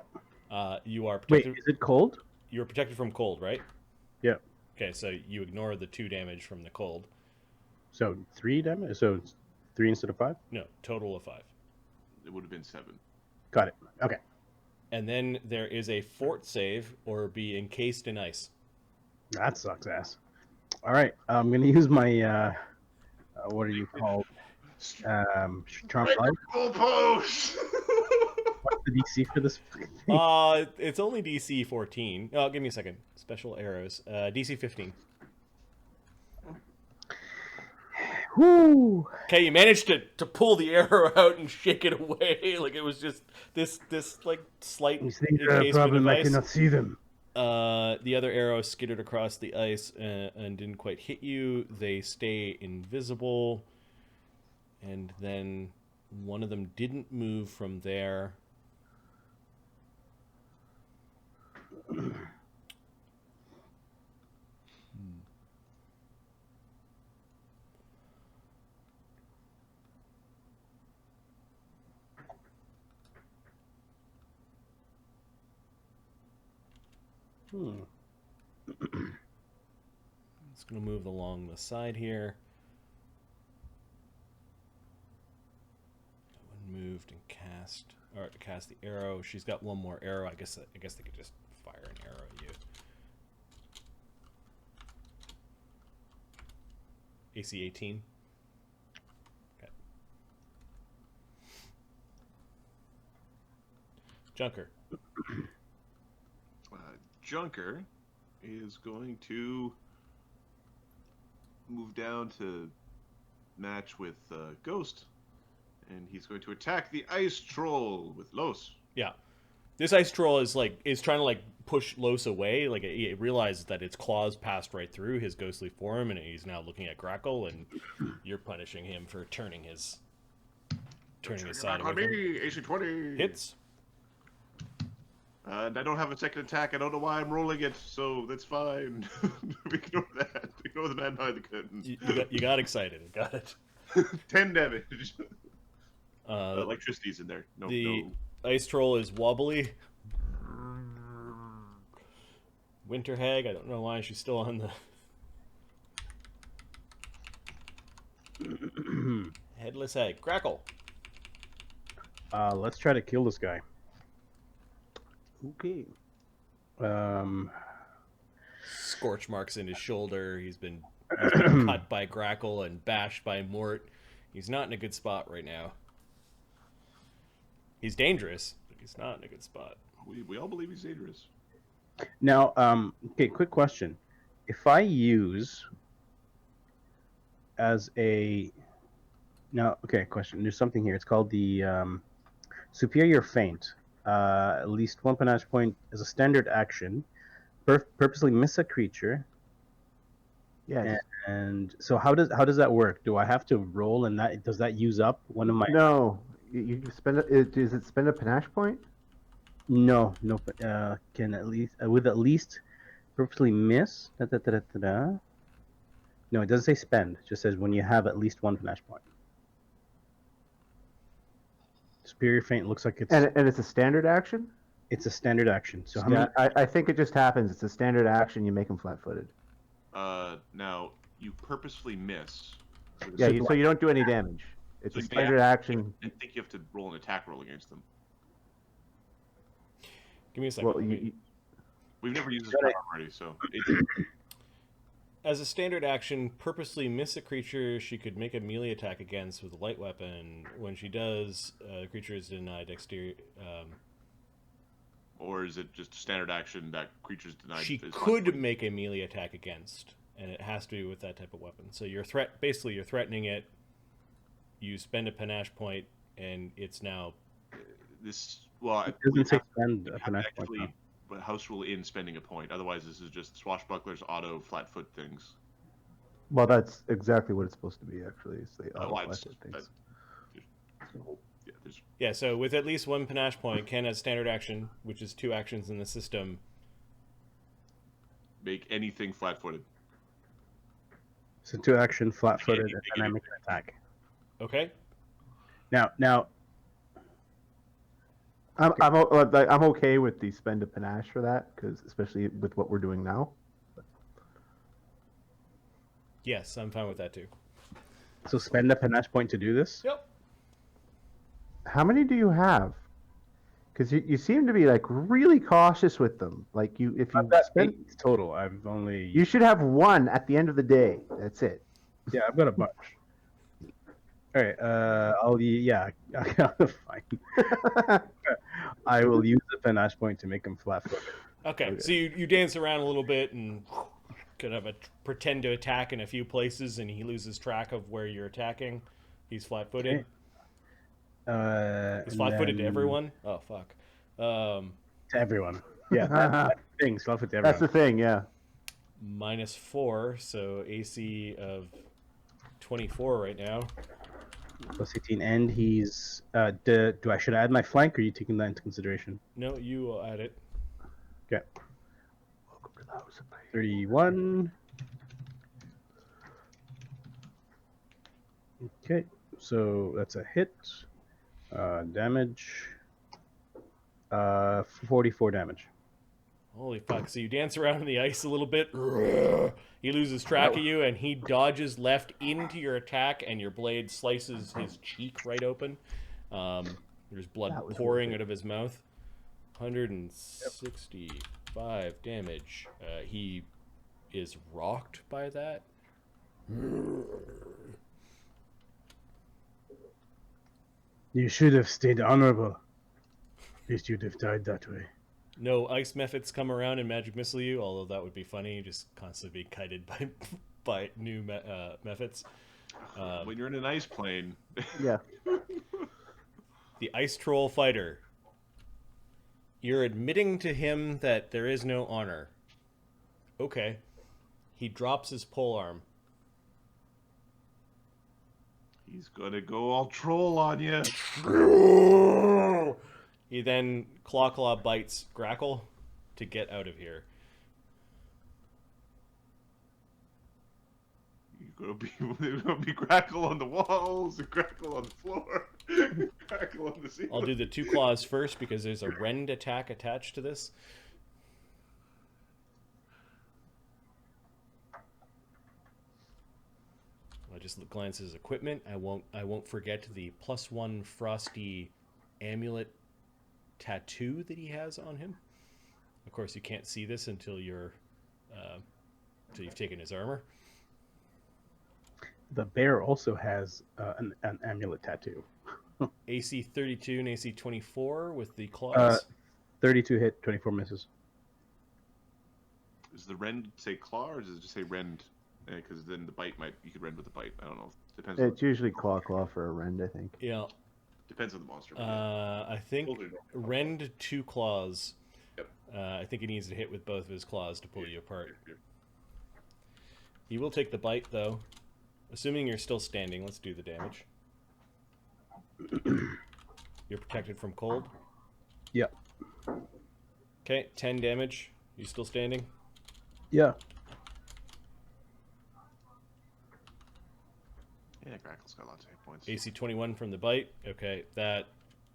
You are Wait, protected. is it cold? You're protected from cold, right? Yeah. Okay, so you ignore the 2 damage from the cold. So 3 damage? So it's 3 instead of 5? No, total of 5. It would have been 7. Got it. Okay. And then there is a fort save or be encased in ice. That sucks ass. All right. I'm going to use my, what are you called? Charm Flight? Goalpost! What's the DC for this? It's only DC 14. Oh, give me a second. Special arrows. DC 15. Whoo! Okay, you managed to pull the arrow out and shake it away. Like it was just this like slight You think encasement problem of I ice. cannot see them. The other arrow skittered across the ice and didn't quite hit you. They stay invisible. And then one of them didn't move from there. It's going to move along the side here. That one moved and cast the arrow. She's got one more arrow. I guess they could just fire an arrow at you. AC 18. Okay. Junker. Junker is going to move down to match with Ghost, and he's going to attack the ice troll with Lloes. Yeah. This ice troll is trying to push Lloes away. Like it realizes that its claws passed right through his ghostly form, and he's now looking at Grakkel, and you're punishing him for turning his side on away from me, AC 20 hits. And I don't have a second attack. I don't know why I'm rolling it, so that's fine. Ignore that. Ignore the man behind the curtain. You got excited. Got it. 10 damage. Electricity's in there. No, the no. ice troll is wobbly. Winter hag. I don't know why she's still on the headless hag. Grakkel. Let's try to kill this guy. Okay. Scorch marks in his shoulder. He's been cut by Grakkel and bashed by Mort. He's not in a good spot right now. He's dangerous, but he's not in a good spot. We all believe he's dangerous. Now, okay, quick question. If I use as a... Now, okay, question. There's something here. It's called the Superior Feint. At least one panache point as a standard action. Purposely miss a creature. Yes. And so how does that work? Do I have to roll, and does that use up one of my... No. You can spend does it spend a panache point? No. Can at least with at least purposely miss. No, it doesn't say spend. It just says when you have at least one panache point. Superior Feint looks like it's... And it's a standard action? It's a standard action. So how Yeah, many... I think it just happens. It's a standard action. You make them flat-footed. Now, you purposefully miss. Yeah, so you don't do any damage. It's So a you standard action. I think you have to roll an attack roll against them. Give me a second. Well, We've never used this power already, so... As a standard action, purposely miss a creature she could make a melee attack against with a light weapon. When she does, the creature is denied dexterity. Or is it just a standard action that creature's denied? She could make a melee attack against, and it has to be with that type of weapon. So you're threatening it. You spend a panache point, and it's now... It doesn't say spend a panache point. Actually, but house rule in spending a point. Otherwise, this is just swashbucklers, auto, flat-foot things. Well, that's exactly what it's supposed to be, actually. It's the things. Yeah, so with at least one panache point, can as standard action, which is 2 actions in the system, make anything flat-footed. So 2 action, flat-footed, and then I make an attack. Okay. Now, I'm okay with the spend a panache for that, because especially with what we're doing now. Yes, I'm fine with that too. so spend a panache point to do this? Yep. How many do you have? Because you seem to be really cautious with them. If you I've got spend 8 total. I've only... You should have 1 at the end of the day. That's it. Yeah, I've got a bunch. All right, fine. I will use the panache point to make him flat-footed. Okay, so you dance around a little bit and kind of pretend to attack in a few places, and he loses track of where you're attacking. He's flat-footed. Okay. He's flat-footed to everyone. Oh fuck. To everyone. Yeah, that's the thing. Flat-footed to everyone. That's the thing, yeah. -4, so AC of 24 right now. Plus 18, and he's... should I add my flank, or are you taking that into consideration? No, you will add it. Okay. 31. Okay, so that's a hit. Damage. 44 damage. Holy fuck. So you dance around in the ice a little bit. He loses track of you, and he dodges left into your attack, and your blade slices his cheek right open. There's blood pouring out of his mouth. 160 5 damage. He is rocked by that. You should have stayed honorable. At least you'd have died that way. No ice mephits come around and magic missile you, although that would be funny. You just constantly being kited by new mephits. When you're in an ice plane. Yeah. The ice troll fighter. You're admitting to him that there is no honor. Okay. He drops his polearm. He's gonna go all troll on you. He then claw bites Grakkel to get out of here. There's gonna be Grakkel on the walls, and Grakkel on the floor, Grakkel on the ceiling. I'll do the 2 claws first because there's a rend attack attached to this. I just glance at his equipment. I won't forget the +1 frosty amulet tattoo that he has on him. Of course, you can't see this until you've taken his armor. The bear also has an amulet tattoo. AC 32 and AC 24 with the claws. 32 hit, 24 misses. Does the rend say claw, or does it just say rend? Because then the bite you could rend with the bite. I don't know. Depends. It's usually claw for a rend, I think. Yeah. Depends on the monster. I think rend 2 claws. Yep. I think he needs to hit with both of his claws to pull you apart. Yep. He will take the bite, though. Assuming you're still standing, let's do the damage. You're protected from cold? Yep. Okay, 10 damage. You still standing? Yeah. Yeah, Grakkel's got lots of hit points. AC 21 from the bite. Okay, that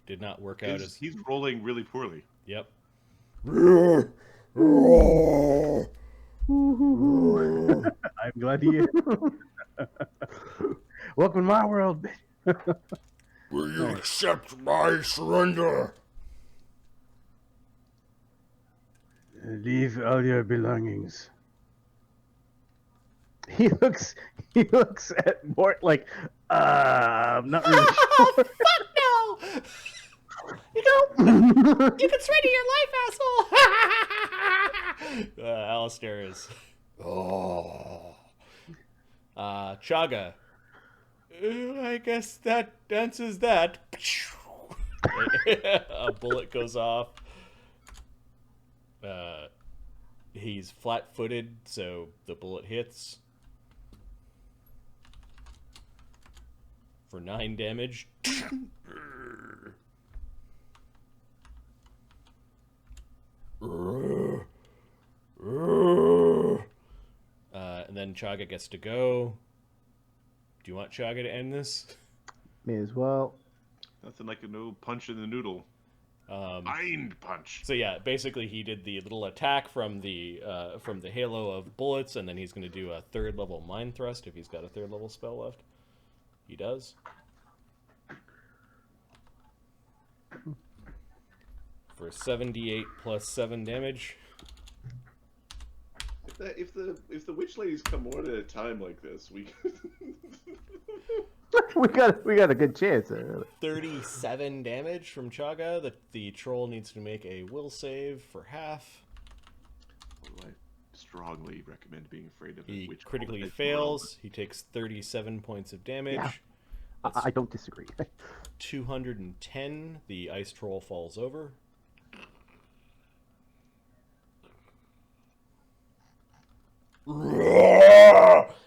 did not work out as... He's rolling really poorly. Yep. I'm glad he is. Welcome to my world, bitch. Will you accept my surrender? Leave all your belongings. He looks at Mort like, I'm not really Oh, sure. fuck no! You can surrender your life, asshole! Alistair is... Oh. Chagga. I guess that answers that. A bullet goes off. He's flat-footed, so the bullet hits. For 9 damage. And then Chagga gets to go. Do you want Chagga to end this? May as well. Nothing like a no punch in the noodle. Mind punch. So yeah, basically he did the little attack from the halo of bullets, and then he's going to do a 3rd level mind thrust if he's got a 3rd level spell left. He does. For 78 plus 7 damage. If the witch ladies come one at a time like this, we we got a good chance. 37 damage from Chagga. The troll needs to make a will save for half. I strongly recommend being afraid of a He witch. critically fails. He takes 37 points of damage. Yeah. That's I don't disagree. 210. The ice troll falls over.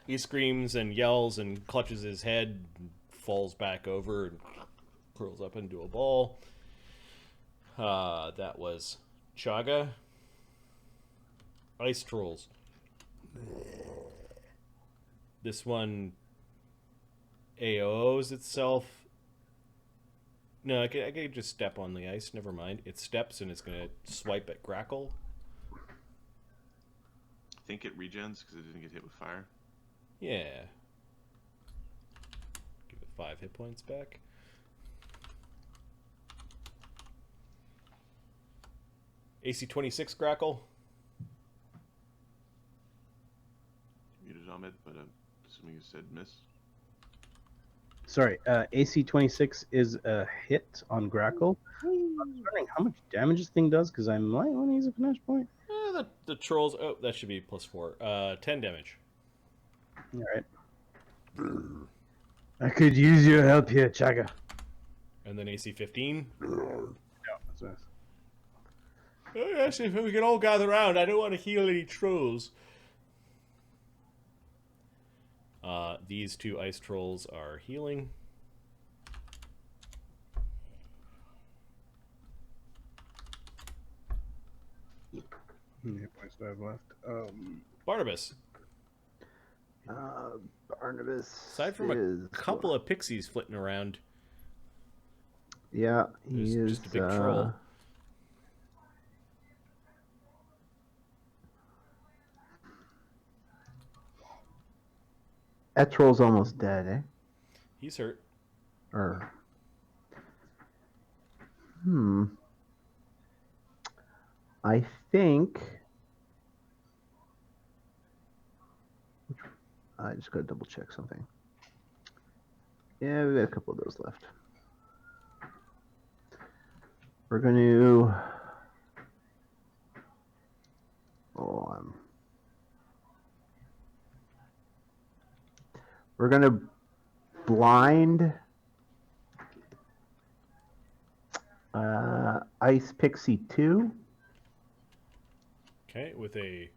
He screams and yells and clutches his head, falls back over, and curls up into a ball. That was Chagga. Ice trolls. This one AOs itself. No, I could just step on the ice. Never mind. It steps and it's going to swipe at Grakkel. I think it regens because it didn't get hit with fire. Yeah. Give it 5 hit points back. AC 26 Grakkel. but I'm assuming you said miss. Sorry, AC 26 is a hit on Grakkel. I was wondering how much damage this thing does because I might want to use a panache point. The trolls. Oh, that should be +4. 10 damage. All right. I could use your help here, Chagga. And then AC 15. No, that's nice. Oh, yes, if we can all gather around. I don't want to heal any trolls. These 2 ice trolls are healing. How many hit points do I have left? Barnabus. Barnabus. Aside from a couple of pixies flitting around, Yeah, he there's is just a big troll. That troll's almost dead, eh? He's hurt. Or I think I just gotta double check something. Yeah, we got a couple of those left. We're gonna we're gonna blind Ice Pixie 2. Okay, with a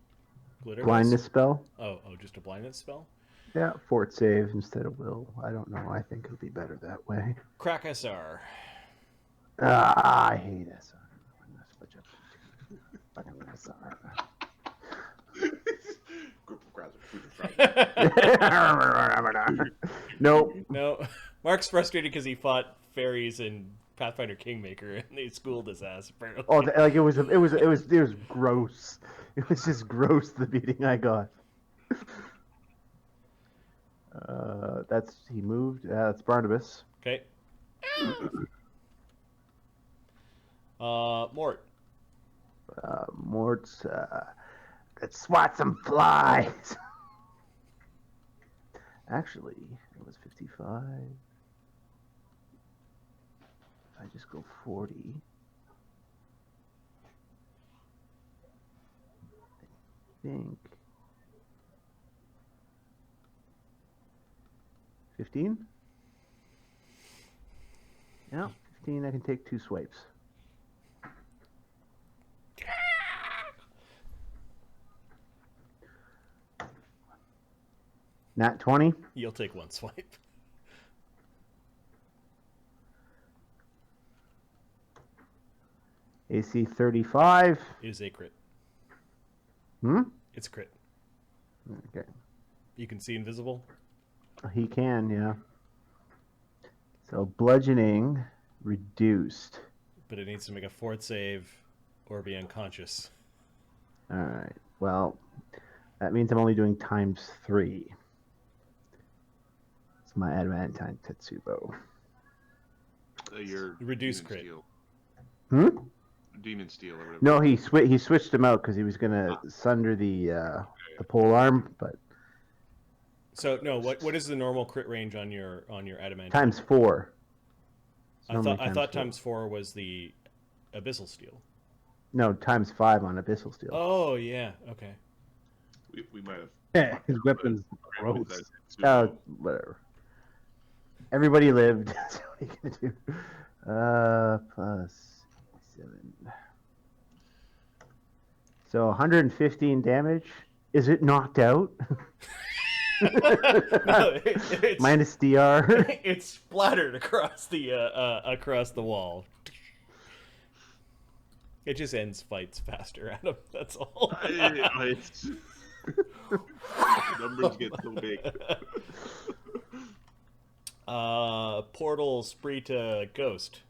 glitter Blindness spell. Oh, just a blindness spell? Yeah, fort save instead of will. I don't know. I think it'll be better that way. Crack SR. I hate SR. Fucking SR. Nope. No, Mark's frustrated because he fought fairies in Pathfinder Kingmaker and they schooled his ass apparently. Oh, like it was gross. It was just gross, the beating I got. He moved. That's Barnabus. Okay. Mort. Mort's let's swat some flies. Actually, it was 55. I just go 40. I think 15. Yeah, 15. I can take 2 swipes. Nat 20. You'll take 1 swipe. AC 35. Is a crit. It's a crit. Okay. You can see invisible. He can, yeah. So bludgeoning reduced. But it needs to make a fort save or be unconscious. All right. Well, that means I'm only doing ×3. It's my adamantine Tetsubo. Your reduced Demon crit. Steel. Demon Steel or whatever. No, he switched him out because he was gonna sunder the pole arm, but So no, what is the normal crit range on your adamantine? ×4. I thought ×4 was the abyssal steel. No, ×5 on abyssal steel. Oh yeah, okay. We might have. Yeah, his weapon's gross. Oh, whatever. Everybody lived. That's what are you gonna do? +7. So 115 damage. Is it knocked out? No, it's Minus DR. it's splattered across the wall. It just ends fights faster, Adam. That's all. Numbers get so big. Portal spree to Ghost.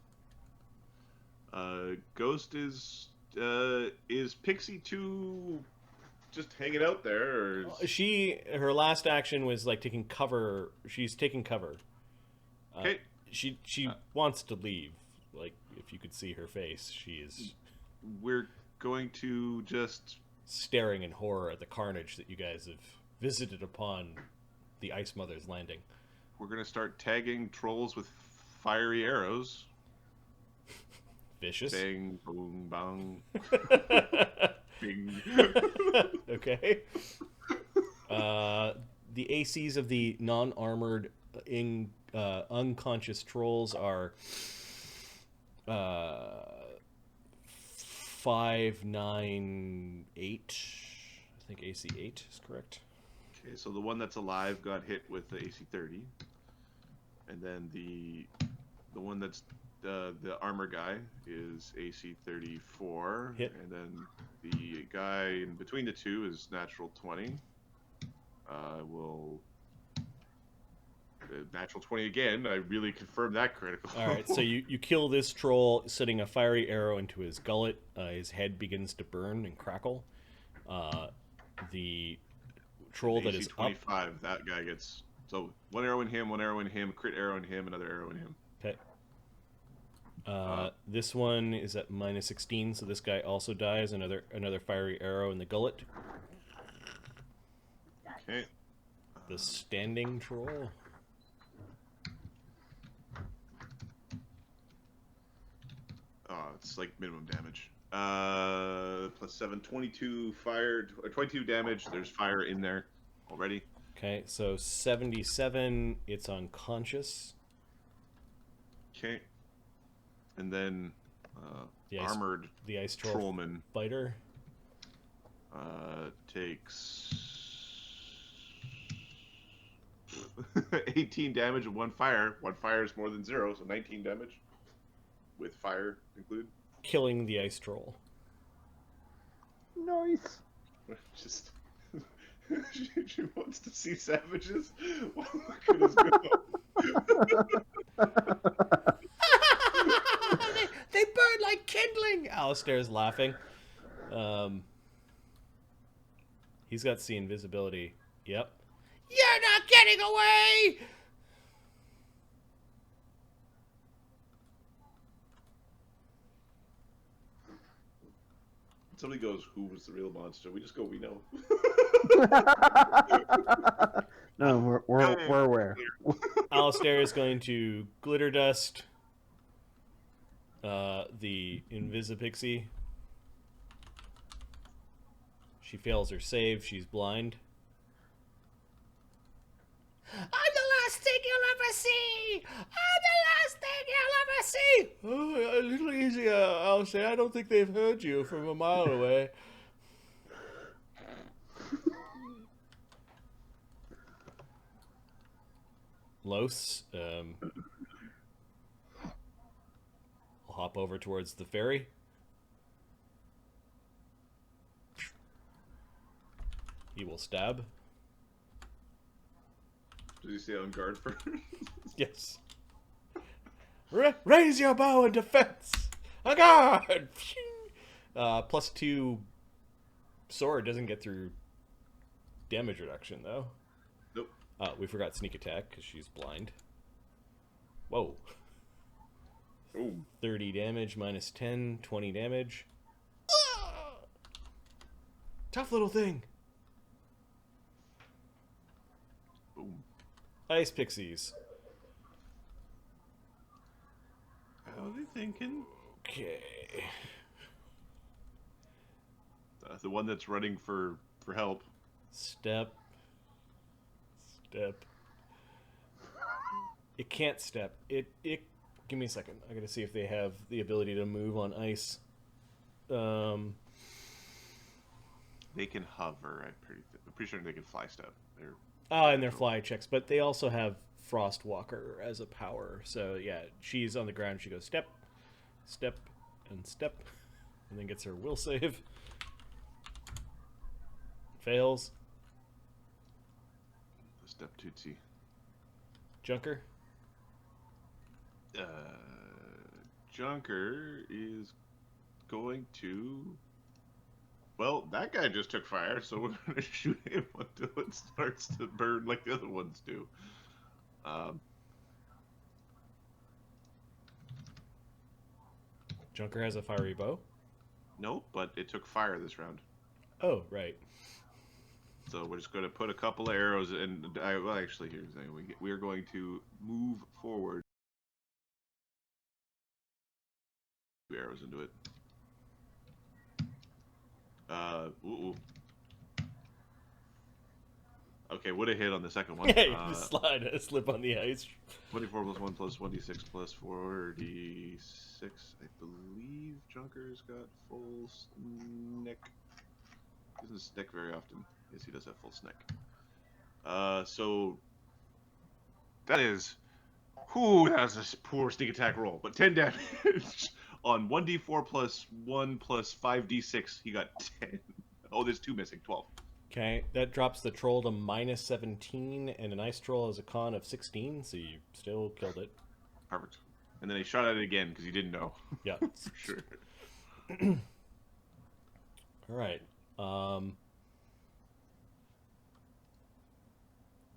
Ghost is Pixie 2 just hanging out there? Or Her last action was like taking cover. She's taking cover. Okay. She wants to leave. Like, if you could see her face, she is. We're going to just staring in horror at the carnage that you guys have visited upon the Ice Mother's landing. We're gonna start tagging trolls with fiery arrows. Vicious. Bang, boom, bang, bing. Okay. The ACs of the non-armored unconscious trolls are 5, 9, 8. I think AC 8 is correct. Okay, so the one that's alive got hit with the AC 30, and then the one that's the armor guy is AC 34, Hit. and then the guy in between the two is natural 20. Natural 20 again. I really confirmed that critical. All right, so you kill this troll, setting a fiery arrow into his gullet. His head begins to burn and crackle. The troll that is up. 25. That guy gets so one arrow in him, crit arrow in him, another arrow in him. Okay. This one is at minus 16, so this guy also dies. Another fiery arrow in the gullet. Okay. The standing troll. Oh, it's like minimum damage. Plus 7, 22 fire, or 22 damage. There's fire in there already. Okay, so 77. It's unconscious. Okay. And then The ice, armored the ice troll trollman fighter. takes 18 damage and 1 fire. 1 fire is more than 0, so 19 damage with fire included. Killing the ice troll. Nice. Just she wants to see savages. Well, look at us go. They burn like kindling. Alistair's laughing. He's got see invisibility. Yep. You're not getting away! Somebody goes, "Who was the real monster?" We just go, "We know." No, we're aware. Alistair is going to glitter dust the Invisipixie. She fails her save. She's blind. I'm the last thing you'll ever see! I'm the last thing you'll ever see! Oh, a little easier, Alistair. I don't think they've heard you from a mile away. Lloes will hop over towards the ferry. He will stab. Did you say on guard first? Yes. Raise your bow in defense. A guard. +2 sword doesn't get through damage reduction though. Nope. We forgot sneak attack because she's blind. Whoa. Oh. 30 damage minus 10, 20 damage. Tough little thing. Boom. Ice pixies. How are they thinking? Okay. The one that's running for help. Step. Step. It can't step. It. Give me a second. I gotta see if they have the ability to move on ice. They can hover. I'm pretty sure they can fly step. And their fly checks, but they also have Frostwalker as a power. So yeah, she's on the ground. She goes step, step, and step, and then gets her will save. Fails. Step Tootsie. Junker. Junker is going to. Well, that guy just took fire, so we're going to shoot him until it starts to burn like the other ones do. Junker has a fiery bow. Nope, but it took fire this round. Oh, right. So we're just going to put a couple of arrows in. Well, actually, here's the thing. We are going to move forward. 2 arrows into it. Ooh. Okay, would have hit on the second one. Yeah, you just slip on the ice. 24 plus 1 plus 1d6 plus 4d6. I believe Junker's got full snick. He doesn't snick very often. Yes, he does have full snick. So that is, that's a poor sneak attack roll. But 10 damage on 1d4 plus 1 plus 5d6. He got 10. Oh, there's 2 missing. 12. Okay, that drops the troll to minus 17, and an ice troll has a con of 16, so you still killed it. Perfect. And then he shot at it again because he didn't know. Yeah. For sure. All right.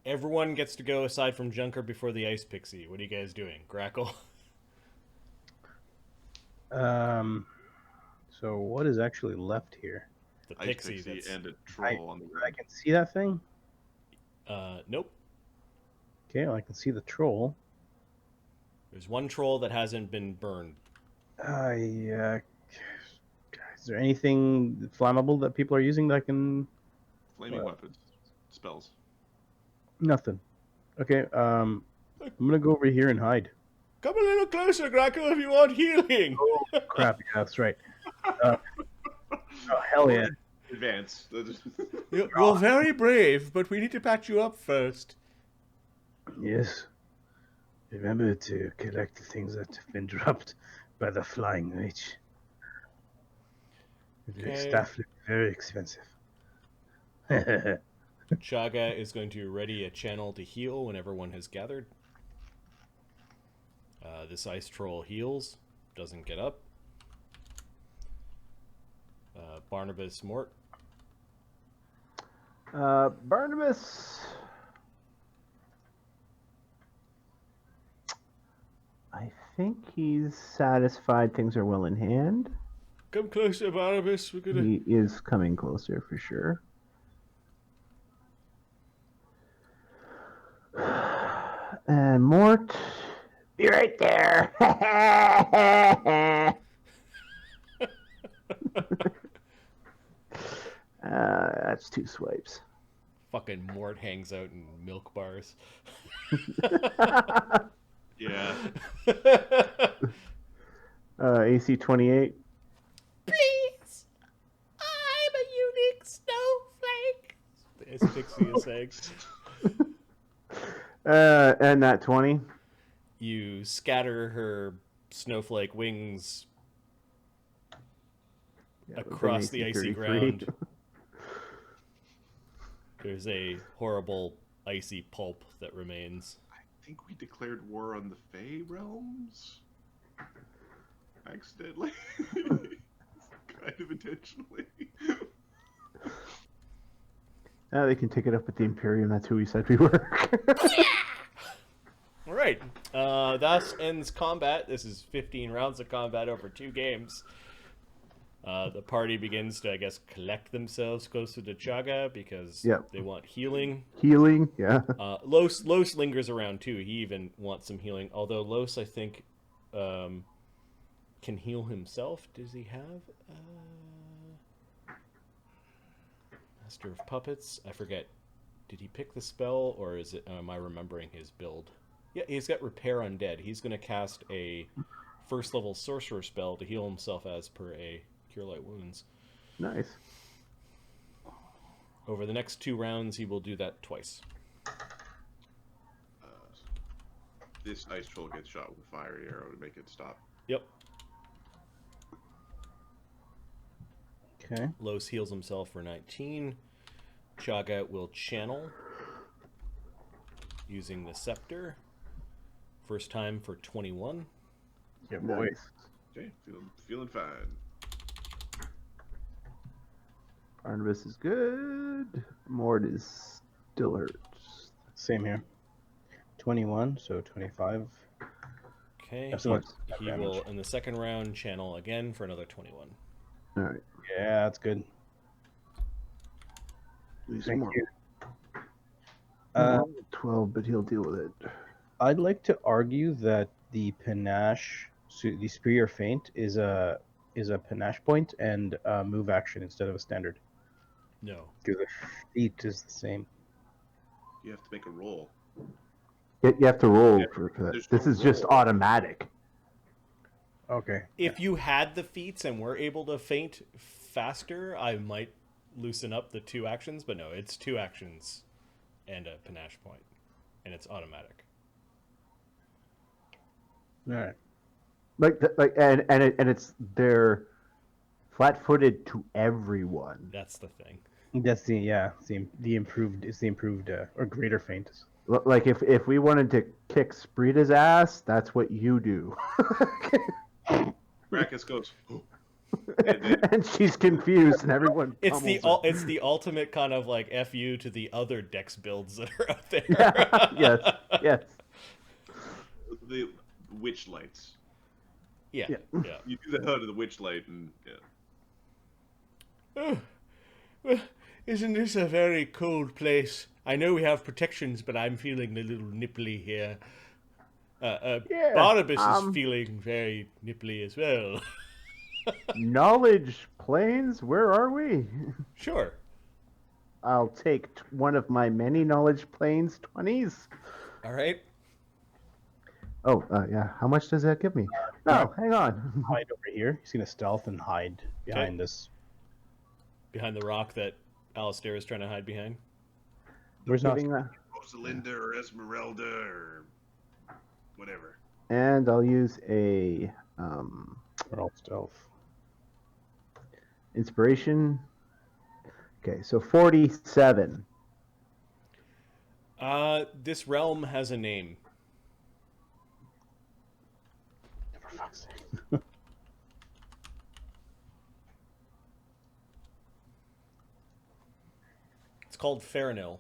Everyone gets to go aside from Junker before the ice pixie. What are you guys doing? Grakkel? So what is actually left here? The Ice pixie. pixie That's... and a troll on the I ground. can see that thing. Nope. Okay, well, I can see the troll. There's one troll that hasn't been burned. Yeah. Is there anything flammable that people are using that can? Flaming weapons. Spells. Nothing. Okay. I'm gonna go over here and hide. Come a little closer, Grakkel, if you want healing. Oh crap! Yeah, that's right. Oh hell yeah! Advance. You're very brave, but we need to patch you up first. Yes. Remember to collect the things that have been dropped by the flying witch. The Okay. stuff looks very expensive. Chagga is going to ready a channel to heal when everyone has gathered. This ice troll heals, doesn't get up. Barnabus Mort. Barnabas. I think he's satisfied things are well in hand. Come closer, Barnabus. We're gonna... He is coming closer for sure. And Mort, be right there. That's 2 swipes. Fucking Mort hangs out in milk bars. Yeah. AC 28. Please! I'm a unique snowflake! The asphyxia eggs. And that 20. You scatter her snowflake wings across the icy ground. There's a horrible icy pulp that remains. I think we declared war on the Fey realms. Accidentally. Kind of intentionally. Now they can take it up with the Imperium. That's who we said we were. All right. Thus ends combat. This is 15 rounds of combat over 2 games. The party begins to, I guess, collect themselves closer to Chagga because they want healing. Healing, yeah. Lloes lingers around too. He even wants some healing. Although Lloes, I think, can heal himself. Does he have Master of Puppets? I forget. Did he pick the spell, or is it? Am I remembering his build? Yeah, he's got Repair Undead. He's going to cast a first level sorcerer spell to heal himself as per a Cure Light Wounds. Nice. Over the next 2 rounds, he will do that twice. This ice troll gets shot with a fiery arrow to make it stop. Yep. Okay. Lloes heals himself for 19. Chagga will channel using the scepter. First time for 21. Yeah, boy. Nice. Okay, feeling fine. Barnabas is good. Mort is still hurt. Same here. 21, so 25. Okay. That's much He damage. will, in the second round, channel again for another 21. All right. Yeah, that's good. He's Thank more- you. more 12, but he'll deal with it. I'd like to argue that the panache, so the superior feint, is a panache point and a move action instead of a standard. No. Because the feat is the same. You have to make a roll. You have to roll Yeah, for that. there's This no is just roll. automatic. Okay. If you had the feats and were able to feint faster, I might loosen up the 2 actions, but no, it's 2 actions and a panache point, and it's automatic. All right. And it's they're flat-footed to everyone. That's the thing. That's the improved or greater feint. Like if we wanted to kick Sprita's ass, that's what you do. Brackus goes, and then And she's confused, and everyone. It's the pummels her. it's the ultimate kind of like FU to the other Dex builds that are out there. Yes, yes. the witch lights. Yeah. Yeah. Yeah. You do the HUD of the witch light, and yeah. Well, isn't this a very cold place? I know we have protections, but I'm feeling a little nipply here. Yeah, Barnabus is feeling very nipply as well. Knowledge planes, where are we? Sure. I'll take one of my many knowledge planes 20s. All right. Oh, yeah. How much does that give me? No, hang on. Hide over here. He's gonna stealth and hide behind this. Behind the rock that Alistair is trying to hide behind. Where's not? Giving, Rosalinda or Esmerelda or whatever. and I'll use a We're all stealth. inspiration. Okay, so 47. This realm has a name. For fuck's sake. It's called Faeranyl.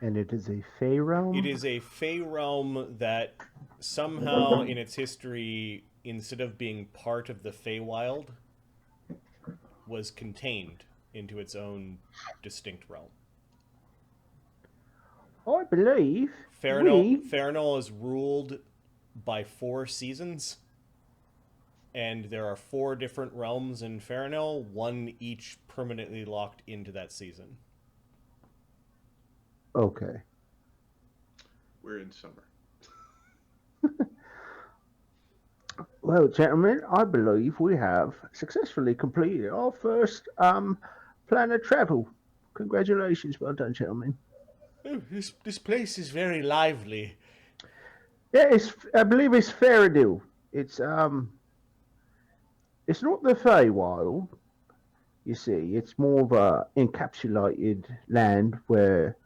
And it is a Fey realm? It is a Fey realm that somehow in its history, instead of being part of the Feywild, was contained into its own distinct realm. I believe Faeranyl is ruled by 4 seasons, and there are 4 different realms in Faeranyl, one each permanently locked into that season. Okay. We're in summer. Well, gentlemen, I believe we have successfully completed our first plan of travel. Congratulations, well done, gentlemen. Oh, this place is very lively. Yeah, I believe it's Faeranyl. It's not the Feywild. You see, it's more of a encapsulated land where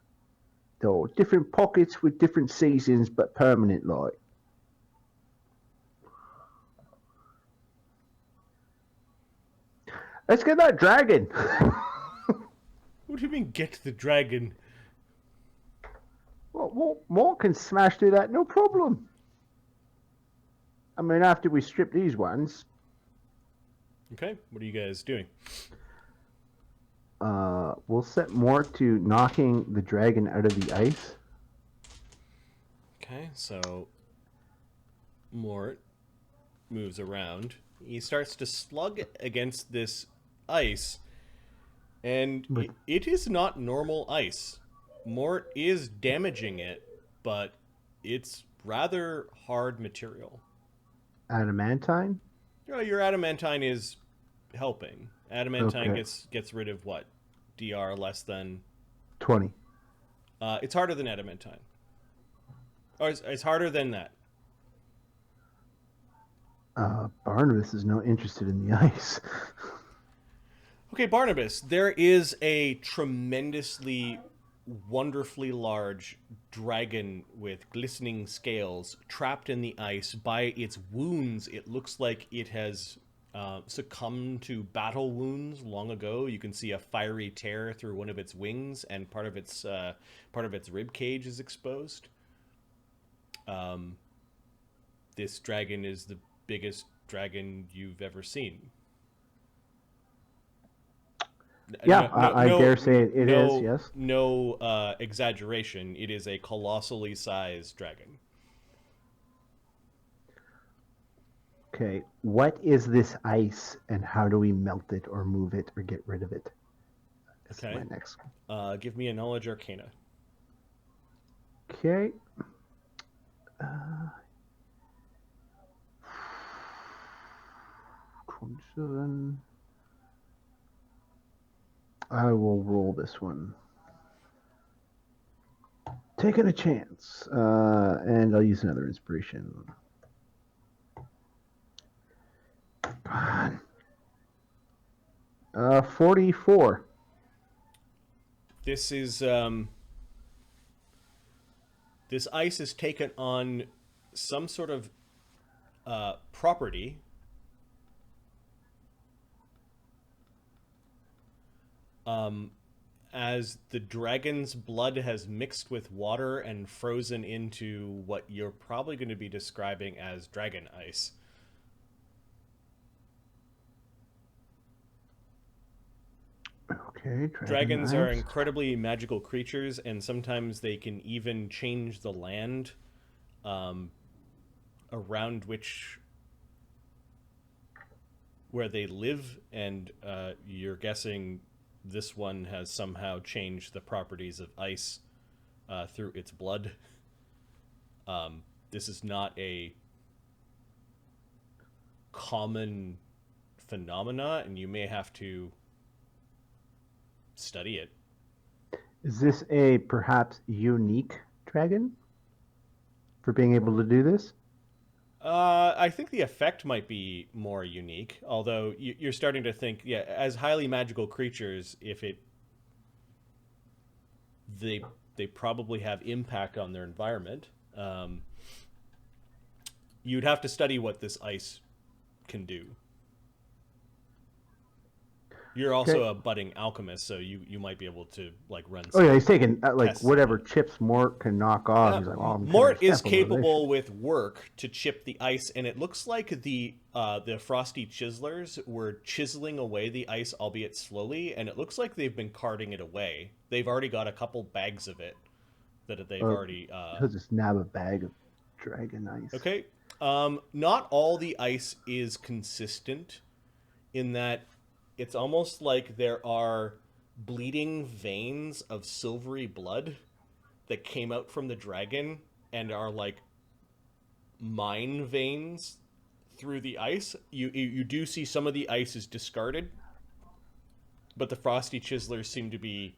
there are different pockets with different seasons, but permanent light. Let's get that dragon. What do you mean, get the dragon? Well, more can smash through that, no problem. I mean, after we strip these ones, Okay, what are you guys doing? we'll set more to knocking the dragon out of the ice. Okay, so Mort moves around. He starts to slug against this ice, and it is not normal ice. Mort is damaging it, but it's rather hard material. Adamantine? Your adamantine is helping. Adamantine Okay. gets rid of what? DR less than 20. it's harder than adamantine. Or it's harder than that. Barnabas is not interested in the ice. Okay, Barnabas, there is a tremendously, wonderfully large dragon with glistening scales trapped in the ice. By its wounds, it looks like it has succumbed to battle wounds long ago. You can see a fiery tear through one of its wings, and part of its rib cage is exposed. This dragon is the biggest dragon you've ever seen. Yeah, I dare say it is, yes. No exaggeration. It is a colossally sized dragon. Okay, what is this ice, and how do we melt it or move it or get rid of it? That's Okay. my next. Give me a knowledge arcana. Okay. 27. I will roll this one. Taking a chance, and I'll use another inspiration. Come on. 44. This is this ice has taken on some sort of property as the dragon's blood has mixed with water and frozen into what you're probably going to be describing as dragon ice. Okay, dragons are incredibly magical creatures, and sometimes they can even change the land around where they live, and you're guessing this one has somehow changed the properties of ice through its blood. This is not a common phenomena, and you may have to study it. Is this a perhaps unique dragon for being able to do this? I think the effect might be more unique, although you're starting to think, yeah, as highly magical creatures, they probably have impact on their environment. You'd have to study what this ice can do. You're also a budding alchemist, so you might be able to like run. Oh yeah, he's taking tests whatever chips Mort can knock off. He's like, oh, Mort is capable with work to chip the ice, and it looks like the frosty chiselers were chiseling away the ice, albeit slowly, and it looks like they've been carting it away. They've already got a couple bags of it that they've already. He'll just nab a bag of dragon ice. Okay, not all the ice is consistent, in that it's almost like there are bleeding veins of silvery blood that came out from the dragon and are like mine veins through the ice. You do see some of the ice is discarded, but the frosty chiselers seem to be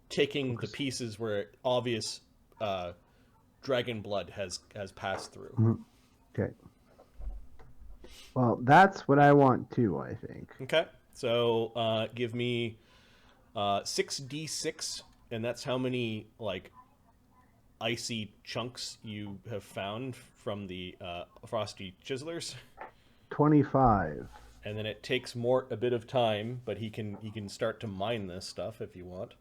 taking the pieces where obvious dragon blood has passed through. Mm-hmm. Okay. Well, that's what I want too, I think. Okay. So give me 6d6, and that's how many like icy chunks you have found from the frosty chiselers. 25. And then it takes Mort a bit of time, but he can start to mine this stuff if you want.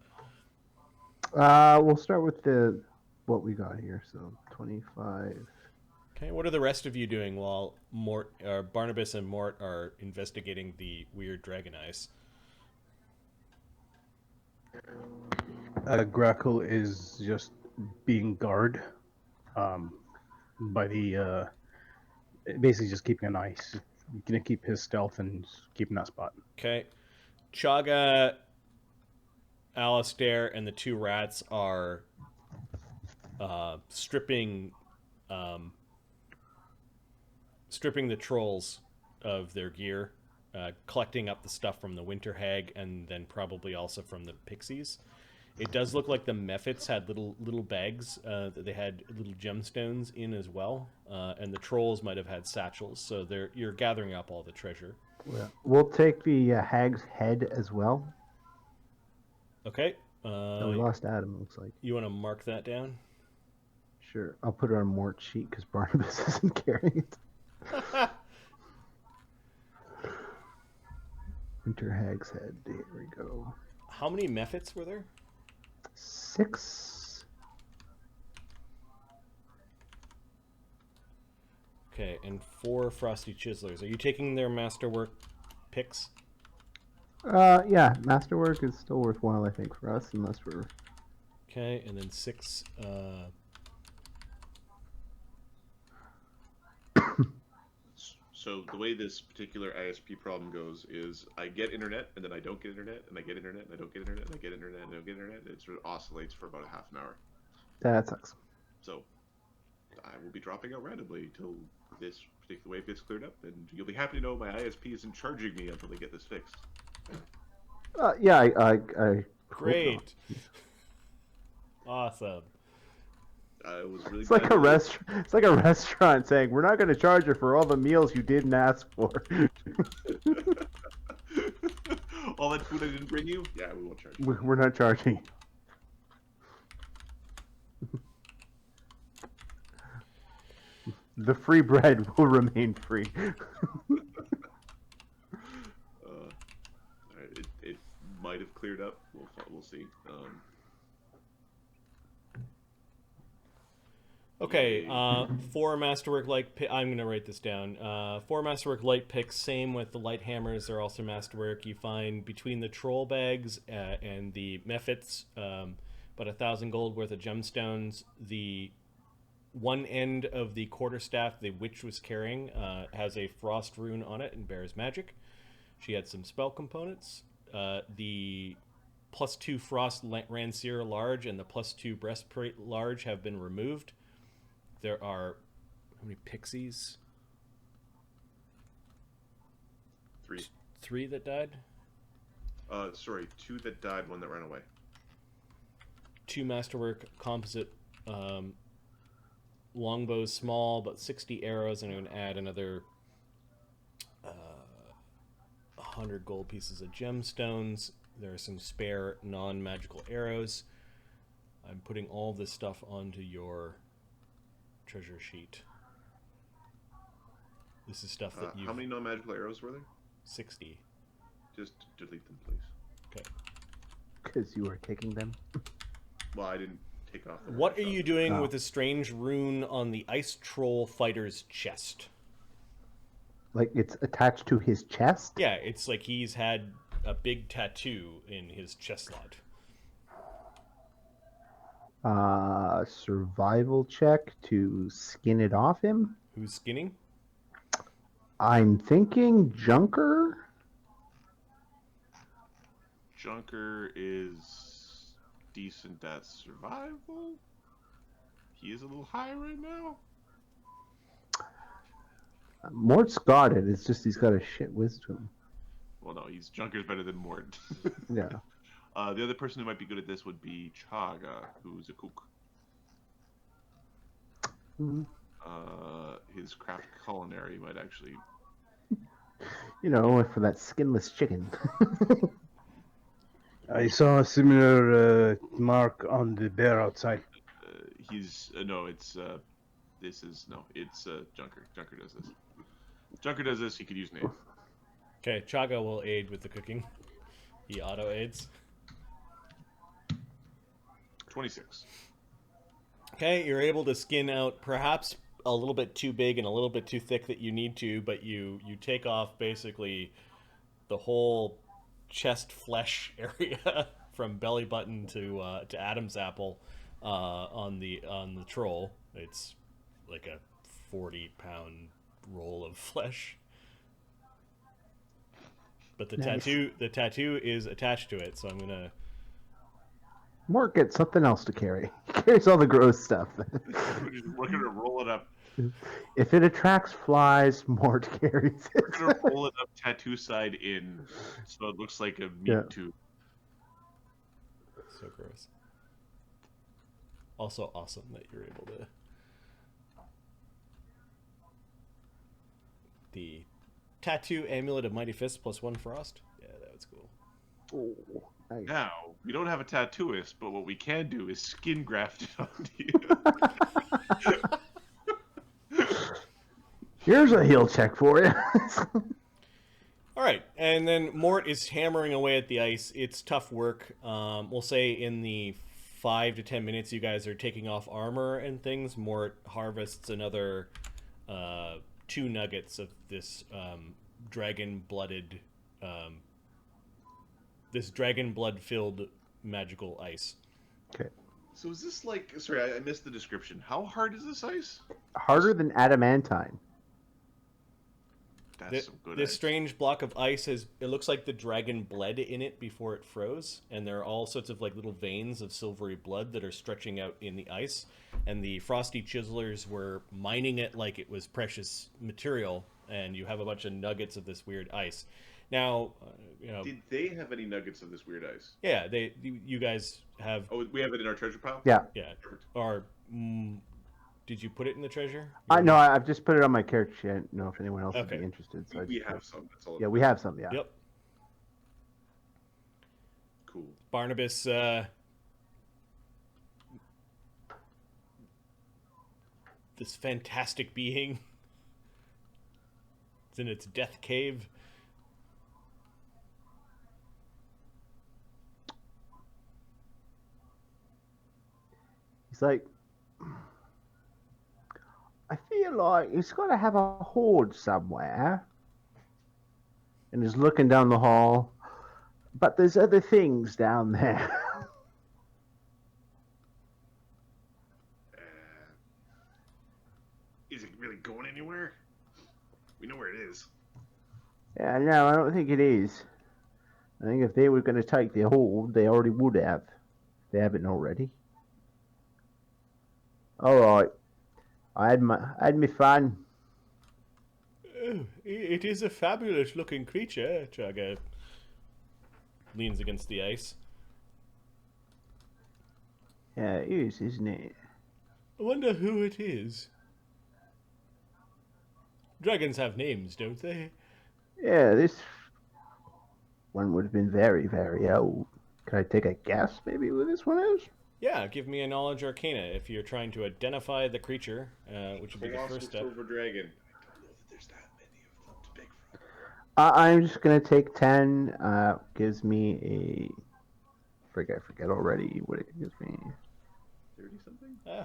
We'll start with what we got here. So 25. Okay, what are the rest of you doing while Barnabus and Mort are investigating the weird dragon ice? Grakkel is just being guard by the basically just keeping an eye. He's gonna keep his stealth and keeping that spot. Okay, Chagga, Alistair, and the two rats are stripping the trolls of their gear, collecting up the stuff from the winter hag, and then probably also from the pixies. It does look like the mephits had little bags that they had little gemstones in as well, and the trolls might have had satchels. So you're gathering up all the treasure. Yeah. We'll take the hag's head as well. Okay. We lost Adam, looks like. You want to mark that down? Sure. I'll put it on Mort's sheet because Barnabas isn't carrying it. Winter hag's head. There we go. How many mephits were there? 6. Okay, and 4 frosty chiselers. Are you taking their masterwork picks? Yeah, masterwork is still worthwhile, I think, for us, unless we're. Okay, and then 6. So the way this particular ISP problem goes is I get internet, and then I don't get internet, and I get internet, and I don't get internet, and I get internet, and I don't get internet, and it sort of oscillates for about a half an hour. That sucks. So I will be dropping out randomly till this particular wave gets cleared up, and you'll be happy to know my ISP isn't charging me until they get this fixed. Yeah, I Great. Awesome. I was really. It's like a restaurant. It's like a restaurant saying, "We're not going to charge you for all the meals you didn't ask for." All that food I didn't bring you? Yeah, we won't charge you. We're not charging. The free bread will remain free. It might have cleared up. We'll see. Okay, 4 masterwork light. I'm gonna write this down. 4 masterwork light picks. Same with the light hammers. They're also masterwork. You find between the troll bags and the mephits, about 1,000 gold worth of gemstones. The one end of the quarterstaff the witch was carrying has a frost rune on it and bears magic. She had some spell components. The +2 frost rancier large and the +2 breastplate large have been removed. There are how many pixies? 3. 3 that died. Sorry, 2 that died, 1 that ran away. 2 masterwork composite longbows, small, but 60 arrows, and I'm going to add another 100 gold pieces of gemstones. There are some spare non-magical arrows. I'm putting all this stuff onto your treasure sheet. This is stuff that you. How many non-magical arrows were there? 60. Just delete them, please. Okay. Because you were taking them. Well, I didn't take off. What are you doing with a strange rune on the ice troll fighter's chest? Like it's attached to his chest? Yeah, it's like he's had a big tattoo in his chest slot. Survival check to skin it off him? Who's skinning? I'm thinking Junker? Junker is decent at survival. He is a little high right now. Mort's got it. It's just he's got a shit wisdom. Well, no, Junker's better than Mort. Yeah. The other person who might be good at this would be Chagga, who's a cook. Mm-hmm. His craft culinary might actually. You know, for that skinless chicken. I saw a similar mark on the bear outside. It's Junker. Junker does this. Junker does this. He could use an aid. Okay, Chagga will aid with the cooking. He auto aids. 26. Okay, you're able to skin out perhaps a little bit too big and a little bit too thick that you need to, but you take off basically the whole chest flesh area from belly button to Adam's apple on the troll. It's like a 40-pound roll of flesh. But the tattoo is attached to it, so I'm gonna. Mort gets something else to carry. He carries all the gross stuff. We're gonna roll it up. If it attracts flies, Mort carries it. We're gonna roll it up tattoo side in, so it looks like a meat tube. So gross. Also awesome that you're able to. The tattoo amulet of mighty fist +1 frost. Yeah, that was cool. Oh, nice. Now we don't have a tattooist, but what we can do is skin graft it onto you. Here's a heal check for you. All right, and then Mort is hammering away at the ice. It's tough work. We'll say in the 5 to 10 minutes you guys are taking off armor and things, Mort harvests another 2 nuggets of this dragon-blooded this dragon blood filled magical ice. Okay. So is this like? Sorry, I missed the description. How hard is this ice? Harder than adamantine. That's some good This ice. strange block of ice it looks like the dragon bled in it before it froze, and there are all sorts of like little veins of silvery blood that are stretching out in the ice, and the frosty chiselers were mining it like it was precious material, and you have a bunch of nuggets of this weird ice. Now, Did they have any nuggets of this weird ice? yeah, you guys have, Oh, we have it in our treasure pile. Yeah. yeah, or did you put it in the treasure? No, I've just put it on my character sheet. I don't know if anyone else would Okay. be interested. So We have some. That's all. Yeah, we have some. Yeah. Yep. Cool. Barnabus this fantastic being. It's in its death cave. He's like, I feel like he's got to have a hoard somewhere. And he's looking down the hall. But there's other things down there. Is it really going anywhere? We know where it is. Yeah, no, I don't think it is. I think if they were going to take the hoard, they already would have. They haven't already. All right. I had my fun. Oh, it is a fabulous looking creature. Chagga leans against the ice. Yeah, it is, isn't it? I wonder who it is. Dragons have names, don't they? Yeah, this one would have been very, very old. Can I take a guess, maybe, who this one is? Yeah, give me a knowledge arcana if you're trying to identify the creature, which would be the Colossal first step. silver dragon. I don't know that there's that many of them to pick from. I'm just gonna take 10. Gives me a. I forget already what it gives me. 30 something? Yeah,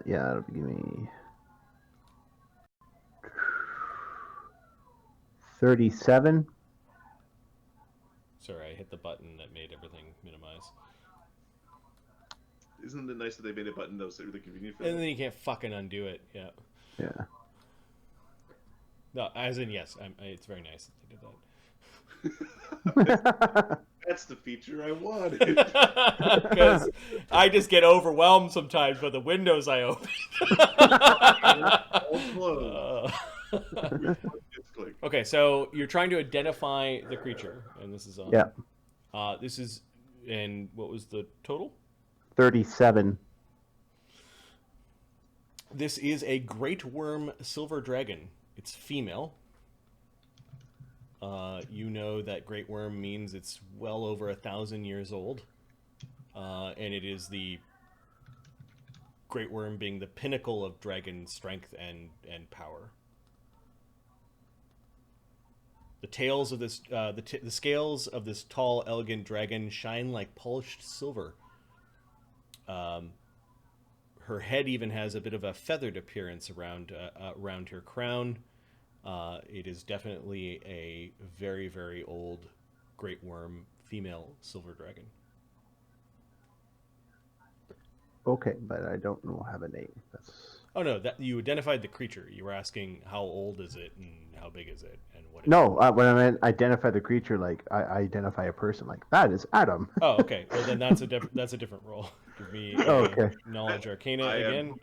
it'll give me 37. Sorry, I hit the button that made everything minimize. Isn't it nice that they made a button that was really convenient for And them? then you can't fucking undo it. Yeah. Yeah. No, as in yes, it's very nice that they did that. That's the feature I wanted. Because I just get overwhelmed sometimes by the windows I open. All closed. Just click. Okay, so you're trying to identify the creature, and this is on. Yeah. This is, and what was the total? 37. This is a great worm silver dragon. It's female. You know that great worm means it's well over 1,000 years old, and it is the great worm being the pinnacle of dragon strength and power. The tails of this, the scales of this tall, elegant dragon shine like polished silver. Her head even has a bit of a feathered appearance around her crown. It is definitely a very, very old great worm female silver dragon. Okay, but I don't know have a name. That's. Oh no, that you identified the creature. You were asking how old is it and how big is it and what. No, when I meant identify the creature, like I identify a person, like that is Adam. Oh, okay. Well, then that's a different role. Give me Okay. knowledge arcana again.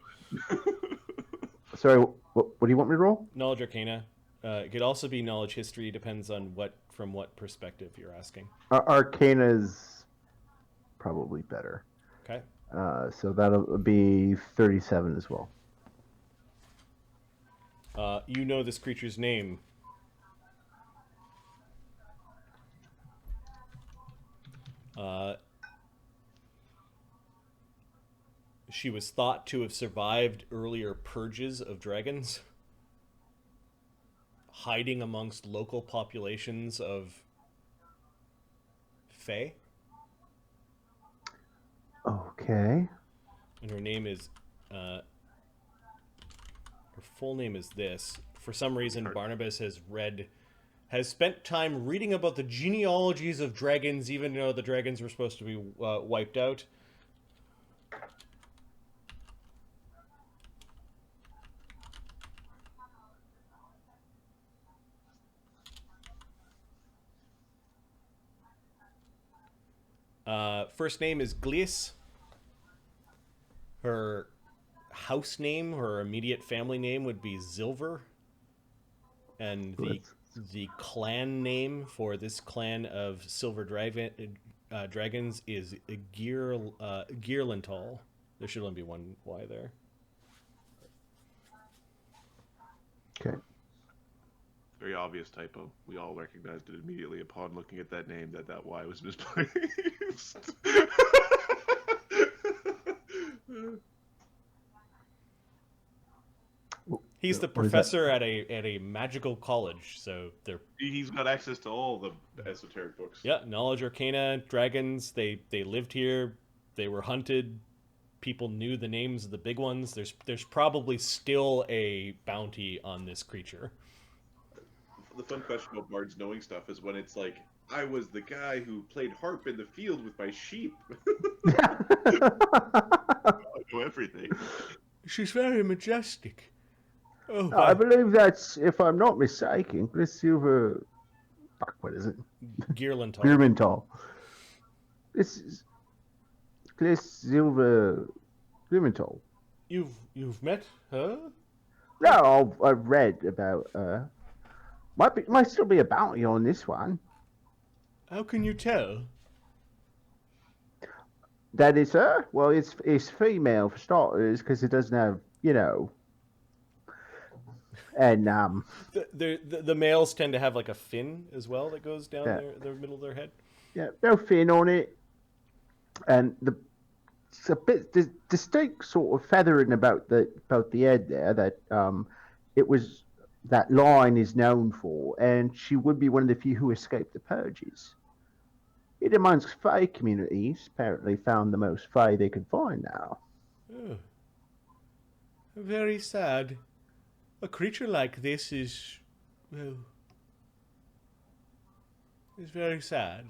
Sorry, what do you want me to roll? Knowledge arcana. It could also be knowledge history. Depends on from what perspective you're asking. Arcana is probably better. Okay. So that'll be 37 as well. You know this creature's name. She was thought to have survived earlier purges of dragons, hiding amongst local populations of Fae. Okay. And her name is, her full name is this. For some reason, Barnabus has read has spent time reading about the genealogies of dragons, even though the dragons were supposed to be wiped out. First name is Glean. Her house name, her immediate family name would be Silver. And the clan name for this clan of silver dragons is Gearlental. There should only be one Y there. Okay. Very obvious typo. We all recognized it immediately upon looking at that name that Y was misplaced. He's the professor at a magical college, so they're... He's got access to all the esoteric books. Yeah, knowledge, arcana, dragons. They lived here. They were hunted. People knew the names of the big ones. There's probably still a bounty on this creature. The fun question about bards knowing stuff is when it's like, I was the guy who played harp in the field with my sheep. I know everything. She's very majestic. Oh, I believe that's, if I'm not mistaken, Silver. Fuck, what is it? Gearlental. Gearmental. This is Silver Gearmental. You've met her? No, I've read about. Might still be a bounty on this one. How can you tell? That is her. Well, it's female for starters because it doesn't have, you know. And the males tend to have like a fin as well that goes down the middle of their head. Yeah, no fin on it, and it's a bit distinct sort of feathering about the head there that that line is known for, and she would be one of the few who escaped the purges. It amongst Fey communities, apparently found the most Fey they could find now. Oh. Very sad. A creature like this is, well, is very sad.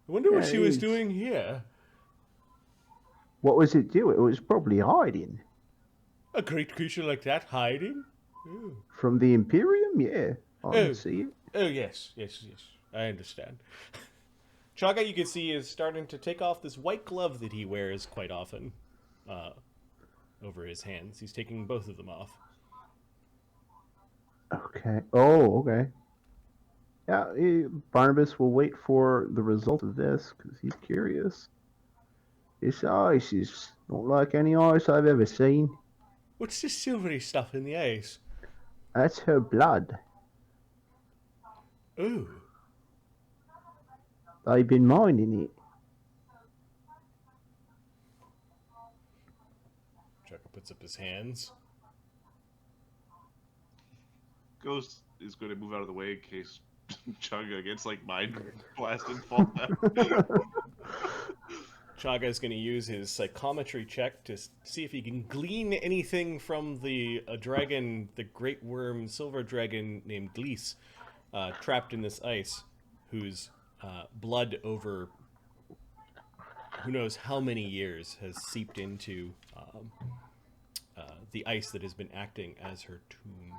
I wonder what she was doing here. What was it doing? It was probably hiding. A great creature like that hiding? Oh. From the Imperium? Yeah, I can see it. Oh, yes. I understand. Chagga, you can see, is starting to take off this white glove that he wears quite often over his hands. He's taking both of them off. Okay. Oh, okay. Yeah, Barnabus will wait for the result of this because he's curious. This ice is not like any ice I've ever seen. What's this silvery stuff in the ice? That's her blood. Ooh. They've been mining it. Chagga puts up his hands. Ghost is going to move out of the way in case Chagga gets like mind blasted and fall down. Chagga is going to use his psychometry check to see if he can glean anything from the dragon, the great worm, silver dragon named Glean, trapped in this ice, whose blood over who knows how many years has seeped into the ice that has been acting as her tomb.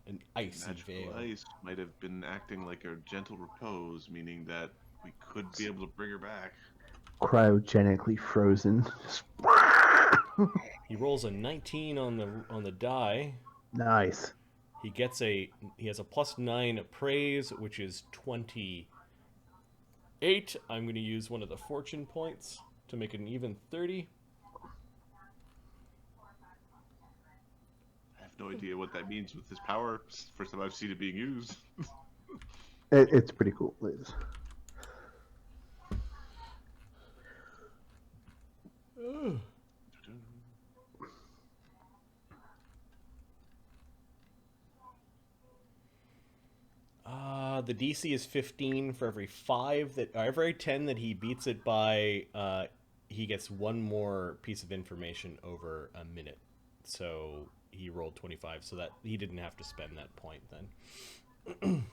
An icy veil. Ice might have been acting like a gentle repose, meaning that we could be able to bring her back. Cryogenically frozen. He rolls a 19 on the die. Nice. He has a +9 appraise, which is 28. I'm going to use one of the fortune points to make it an even 30. I have no idea what that means with his power. First time I've seen it being used. It's pretty cool, Liz. The DC is 15 for every 10 that he beats it by. He gets one more piece of information over a minute. So he rolled 25, so that he didn't have to spend that point then.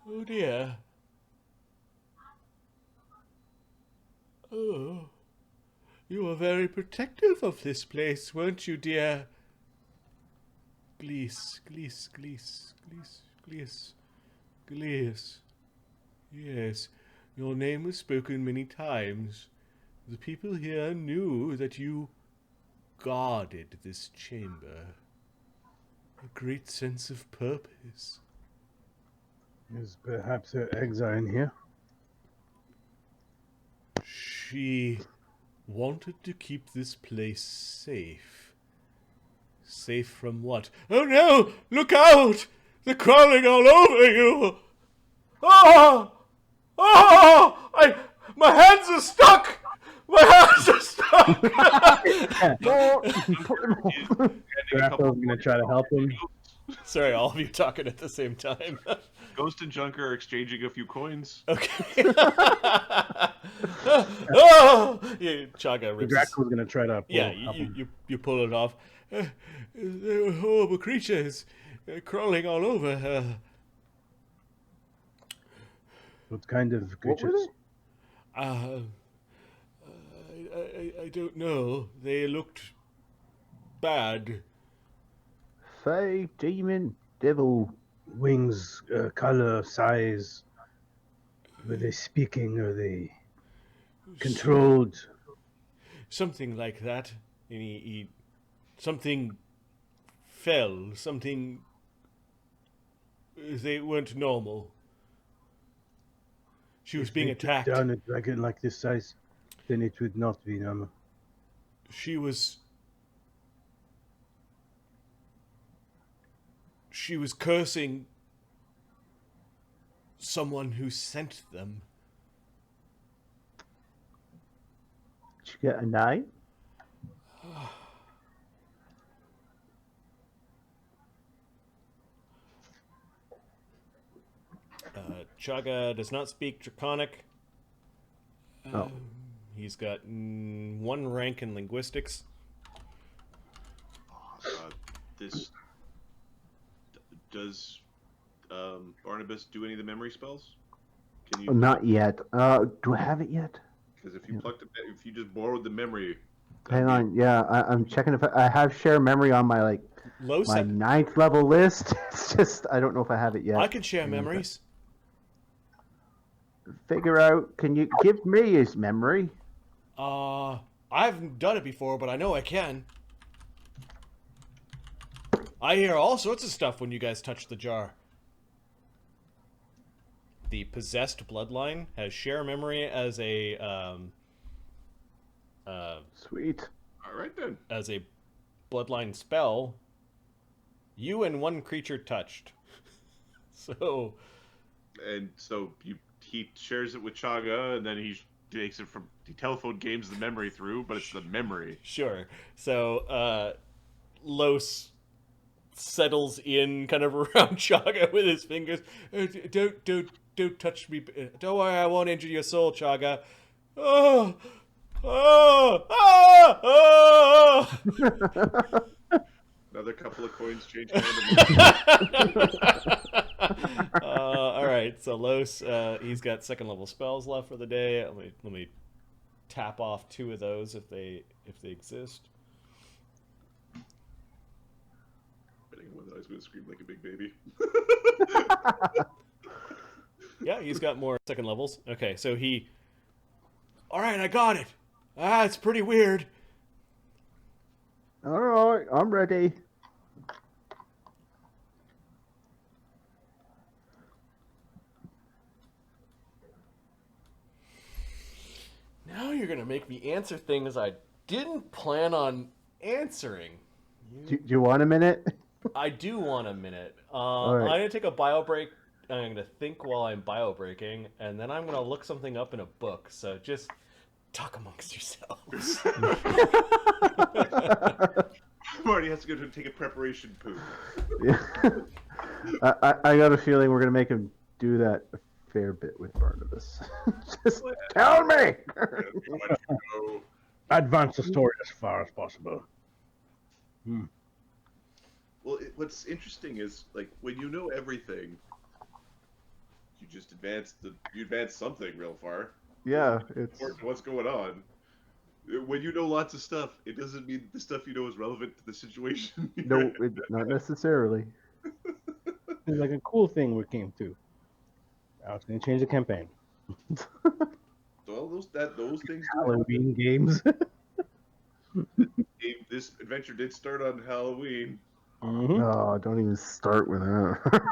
Oh dear. Oh, you were very protective of this place, weren't you, dear? Glees, Glees, Glees, Glees, Glees, Glees. Yes, your name was spoken many times. The people here knew that you guarded this chamber. A great sense of purpose. Is perhaps her eggs are in here? She wanted to keep this place safe. Safe from what? Oh no! Look out! They're crawling all over you! Oh! Oh! My hands are stuck! My hands are stuck! Grakkel's gonna try to help him. Sorry, all of you talking at the same time. Ghost and Junker are exchanging a few coins. Okay. Oh! Yeah, Chagga rips. Grakkel's gonna try to pull Yeah, help him. you pull it off. There were horrible creatures crawling all over her. What kind of What were creatures? I don't know. They looked bad. Fae, demon, devil. Wings, color, size. Were they speaking? Are they controlled? Something like that. And he something fell. Something. They weren't normal. She was being If they took attacked. down a dragon like this size, then it would not be normal. She was cursing someone who sent them. Did you get a 9? Chagga does not speak Draconic. Oh. He's got 1 rank in linguistics. This does Barnabus do any of the memory spells? Can you? Not yet. Do I have it yet? Because if you plucked it, if you just borrowed the memory. Hang on. Yeah, I'm checking if I have share memory on my Low my sec- 9th level list. It's just I don't know if I have it yet. I can share memories. Figure out. Can you give me his memory? I haven't done it before, but I know I can. I hear all sorts of stuff when you guys touch the jar. The possessed bloodline has share memory as a Sweet. All right then. as a bloodline spell. You and 1 creature touched. So And so he shares it with Chagga, and then he telephone games the memory through, but it's the memory. sure. So Lloes settles in kind of around Chagga with his fingers. Don't touch me. Don't worry, I won't injure your soul, Chagga. Oh, oh, oh, oh. Another couple of coins change hand. All right, so Lloes, he's got 2nd level spells left for the day. Let me tap off 2 of those if they exist. I was going to scream like a big baby. Yeah, he's got more 2nd levels. Okay, so he. All right, I got it. It's pretty weird. All right, I'm ready. Now you're gonna make me answer things I didn't plan on answering. Do you want a minute? I do want a minute. All right. I'm gonna take a bio break. I'm gonna think while I'm bio breaking, and then I'm gonna look something up in a book. So just talk amongst yourselves. Marty has to go to take a preparation poop. Yeah. I got a feeling we're gonna make him do that fair bit with Barnabus. Just tell me. Advance the story as far as possible. Well, what's interesting is like when you know everything, you just advance something real far. Yeah, it's Important to what's going on. When you know lots of stuff, it doesn't mean the stuff you know is relevant to the situation. no, not necessarily. It's like a cool thing we came to. I was going to change the campaign. Well, those things. Halloween games. This adventure did start on Halloween. Oh, don't even start with that.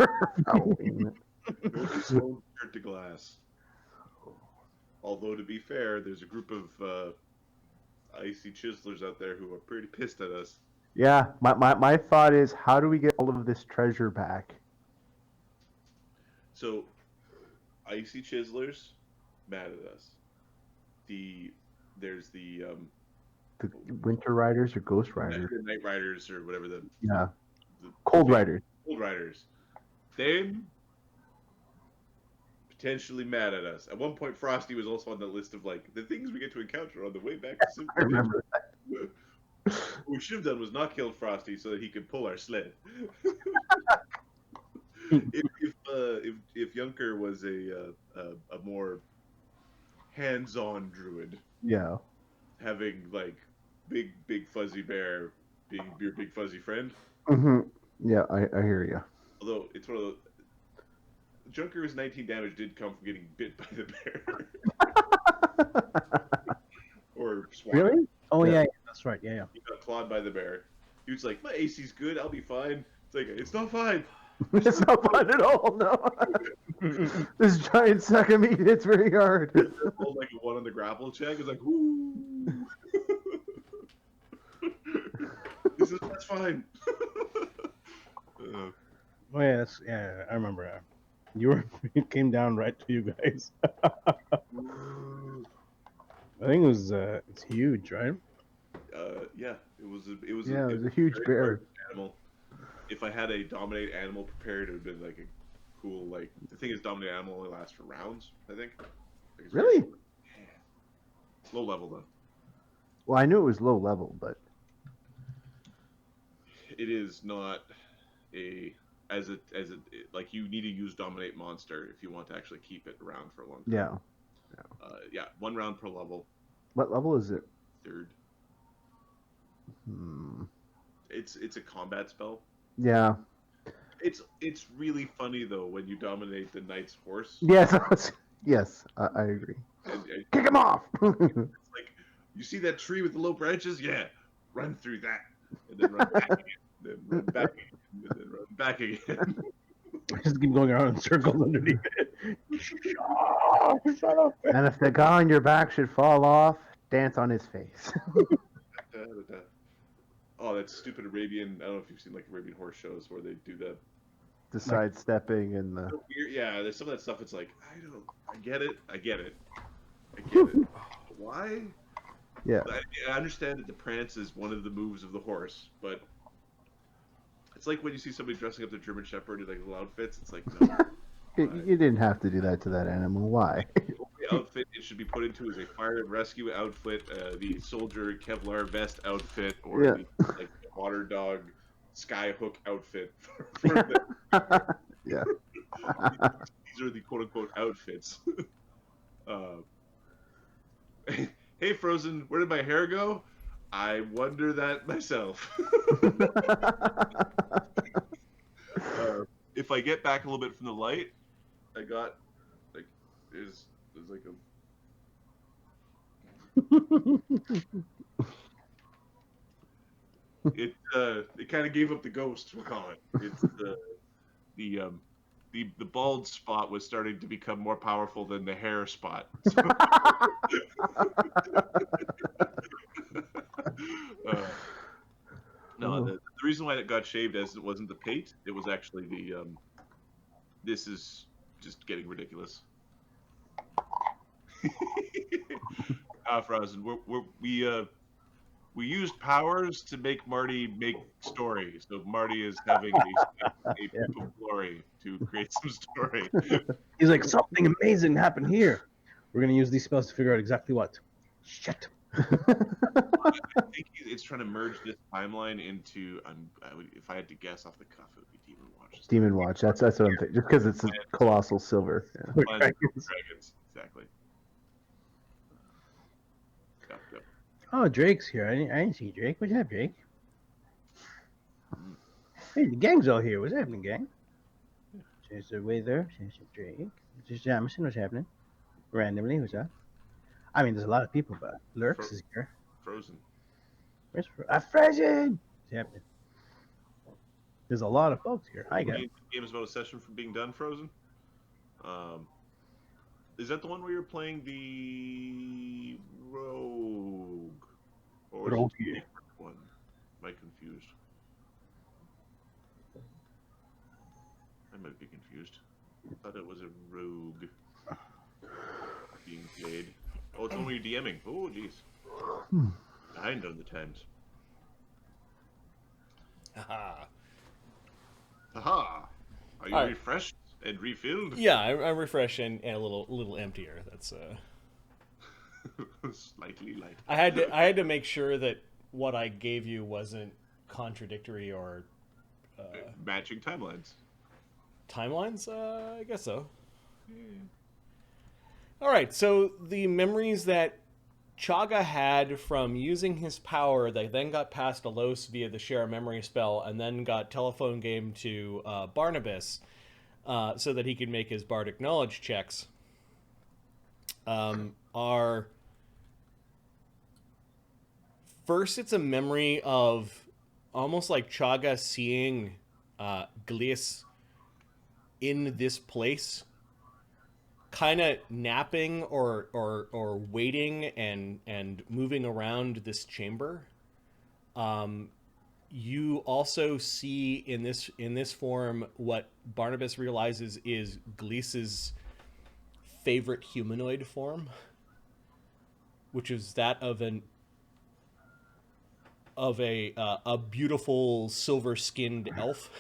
Halloween. Turn to glass. Although to be fair, there's a group of icy chiselers out there who are pretty pissed at us. Yeah, my thought is, how do we get all of this treasure back? So, icy chiselers, mad at us. There's the Winter Riders or Ghost Riders? the Night Riders or whatever the Cold Riders. Cold Riders. They potentially mad at us. At one point, Frosty was also on the list of like the things we get to encounter on the way back to I Civilized. remember that. What we should have done was not kill Frosty so that he could pull our sled. if Yunker was a more hands-on druid, Yeah. having like big fuzzy bear being your big fuzzy friend. Mm-hmm. Yeah, I hear you. Although it's one of those. Junker's 19 damage did come from getting bit by the bear. Or swatted. Really? Oh, Yeah. yeah, that's right. Yeah. He got clawed by the bear. He was like, my AC's good, I'll be fine. It's like, it's not fine. It's not fun at all, no. This giant sack of meat hits very hard. Rolled like a 1 on the grapple check. It's like, whoo. That's fine. Oh, yeah, I remember. It came down right to you guys. I think it was, it's huge, right? Yeah, it was a huge very bear. large animal. If I had a dominate animal prepared, it would have been like a cool, like, the thing is dominate animal only lasts for rounds, I think. It's very Really? short. Yeah. Low level though. Well, I knew it was low level, but It is not like you need to use dominate monster if you want to actually keep it around for a long time. yeah. 1 round per level. What level is it? 3rd. Hmm. It's a combat spell. Yeah. It's really funny though when you dominate the knight's horse. Yes. Yes, I agree. And Kick him off. it's like, you see that tree with the low branches? Yeah, run through that, and then run back again, then run back again, and then run back again. Just keep going around in circles underneath it. Shut up. And if the guy on your back should fall off, dance on his face. Oh, that stupid Arabian. I don't know if you've seen like Arabian horse shows where they do that. The sidestepping and the. Yeah, there's some of that stuff. It's like, I get it. Why? Yeah. I understand that the prance is one of the moves of the horse, but it's like when you see somebody dressing up the German Shepherd in like little outfits. It's like, no. You didn't have to do that to that animal. Why? The only outfit it should be put into is a fire and rescue outfit, the soldier Kevlar vest outfit, or Yeah. the, like water dog skyhook outfit. For the, Yeah. these are the quote unquote outfits. Hey Frozen, where did my hair go? I wonder that myself. If I get back a little bit from the light, I got like there's like a it kind of gave up the ghost, we'll call it. It's the bald spot was starting to become more powerful than the hair spot. So, no, the reason why it got shaved as it wasn't the pate, it was actually the this is just getting ridiculous. Frozen, we we used powers to make Marty make story. So Marty is having a peep of glory to create some story. He's like, something amazing happened here. We're gonna use these spells to figure out exactly what. Shit. I think it's trying to merge this timeline into. If I had to guess off the cuff, it would be Demon Watch. Demon Watch. That's what I'm thinking. Just because it's a colossal silver. Yeah. Dragons. Exactly. Yep. Oh, Drake's here. I didn't see Drake. What's up, Drake? Hey, the gang's all here. What's happening, gang? There's the Wither. There's the Drake. There's Jamison. What's happening? Randomly, what's up? I mean, there's a lot of people, but Lurks is here. Frozen. Where's Frozen? What's happening? There's a lot of folks here. Hi, guys. The game is about a session from being done, Frozen. Is that the one where you're playing the rogue? Or is it the different one? Am I confused? I might be confused. I thought it was a rogue being played. Oh, it's when you're DMing. Oh, jeez. Behind on the times. Haha. Haha. Are you refreshed and refilled? Yeah, I'm refreshed and a little emptier. That's slightly light. I had to make sure that what I gave you wasn't contradictory or Matching timelines. Timelines? I guess so. All right, so the memories that Chagga had from using his power that then got passed to Lloes via the share memory spell and then got telephone game to Barnabus so that he could make his bardic knowledge checks are... First, it's a memory of almost like Chagga seeing Glean in this place, kind of napping or waiting and moving around this chamber. You also see in this form what Barnabus realizes is Glean's favorite humanoid form, which is that of a beautiful silver-skinned elf.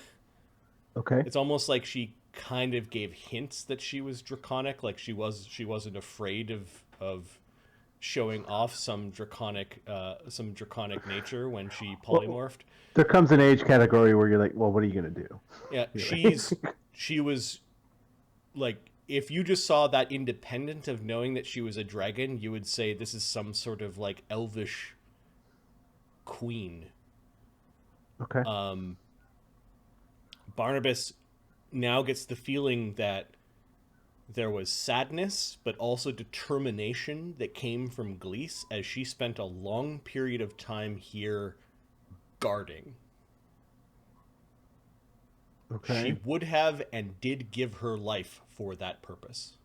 Okay. It's almost like she kind of gave hints that she was draconic, like she wasn't afraid of showing off some draconic nature when she polymorphed. There comes an age category where you're like, well, what are you gonna do? Yeah, she was like, if you just saw that independent of knowing that she was a dragon, you would say this is some sort of like elvish queen. Okay. Barnabus now gets the feeling that there was sadness, but also determination that came from Glean as she spent a long period of time here guarding. Okay. She would have and did give her life for that purpose.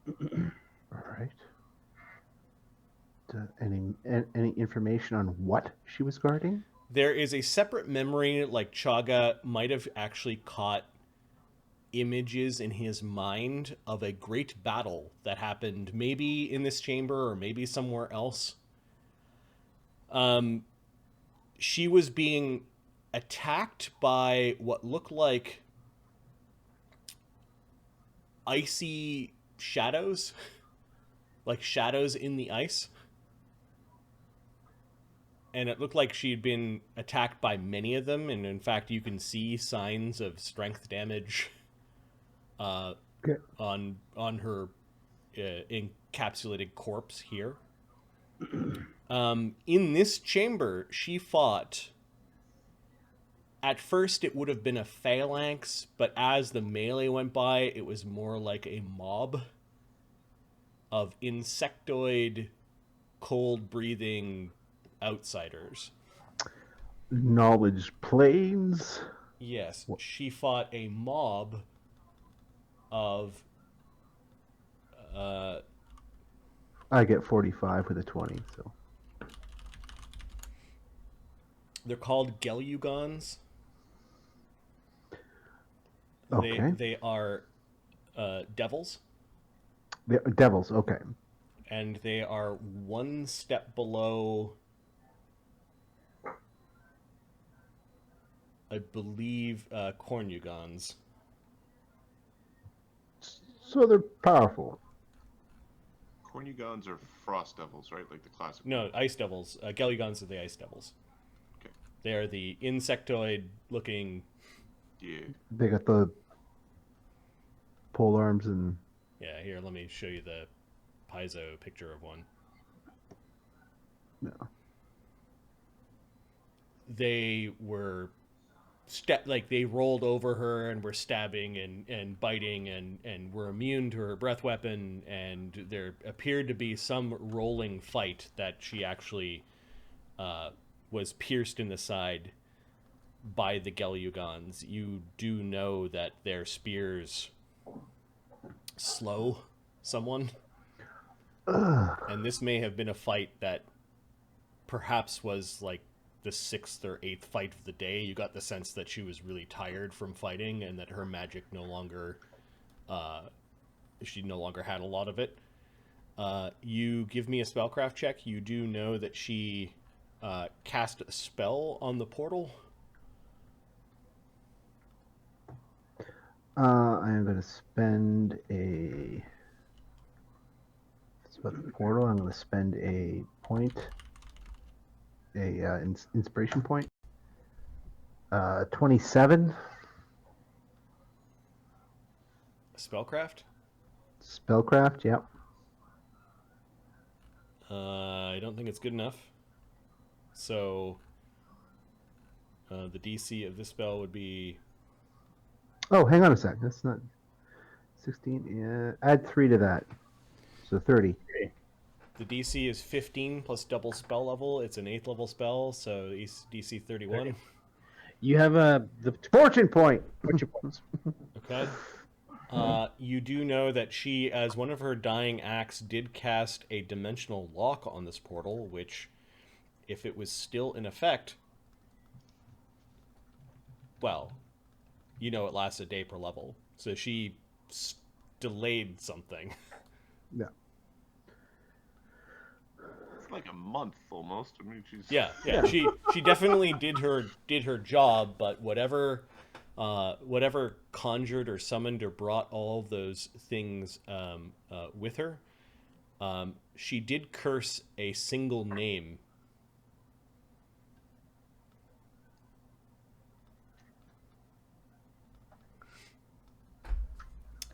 All right. Any information on what she was guarding? There is a separate memory, like Chagga might have actually caught images in his mind of a great battle that happened maybe in this chamber or maybe somewhere else. She was being attacked by what looked like icy shadows, like shadows in the ice. And it looked like she'd been attacked by many of them, and in fact, you can see signs of strength damage on her encapsulated corpse here. In this chamber, she fought. At first, it would have been a phalanx, but as the melee went by, it was more like a mob of insectoid, cold-breathing outsiders. Knowledge planes. Yes, she fought a mob of I get 45 with a 20, so. They're called Gelugons. Okay. They are devils. Devils, okay. and they are one step below, I believe, Cornugons. So they're powerful. Cornugons are frost devils, right? Like the classic. No, ice devils. Gelugons are the ice devils. Okay. They are the insectoid-looking. Yeah. They got the pole arms and. Yeah, here, let me show you the piezo picture of one. No. They were they rolled over her and were stabbing and biting and were immune to her breath weapon, and there appeared to be some rolling fight that she actually was pierced in the side by the Gelugons. You do know that their spears slow someone. And this may have been a fight that perhaps was like the 6th or 8th fight of the day. You got the sense that she was really tired from fighting and that her magic no longer she no longer had a lot of it. You give me a spellcraft check. You do know that she cast a spell on the portal. I am going to spend a. It's about the portal. I'm going to spend a point, inspiration point. 27. Spellcraft? Spellcraft, yep. I don't think it's good enough. So the DC of this spell would be. Oh, hang on a sec. That's not 16. Yeah, add 3 to that. So 30. The DC is 15 plus double spell level. It's an 8th level spell, so DC 31. You have the Fortune point. fortune points. Okay. You do know that she, as one of her dying acts, did cast a dimensional lock on this portal, which, if it was still in effect, well, you know it lasts a day per level. So she delayed something. Yeah. It's like a month almost. I mean, she's. Yeah. She definitely did her job, but whatever conjured or summoned or brought all of those things with her, she did curse a single name.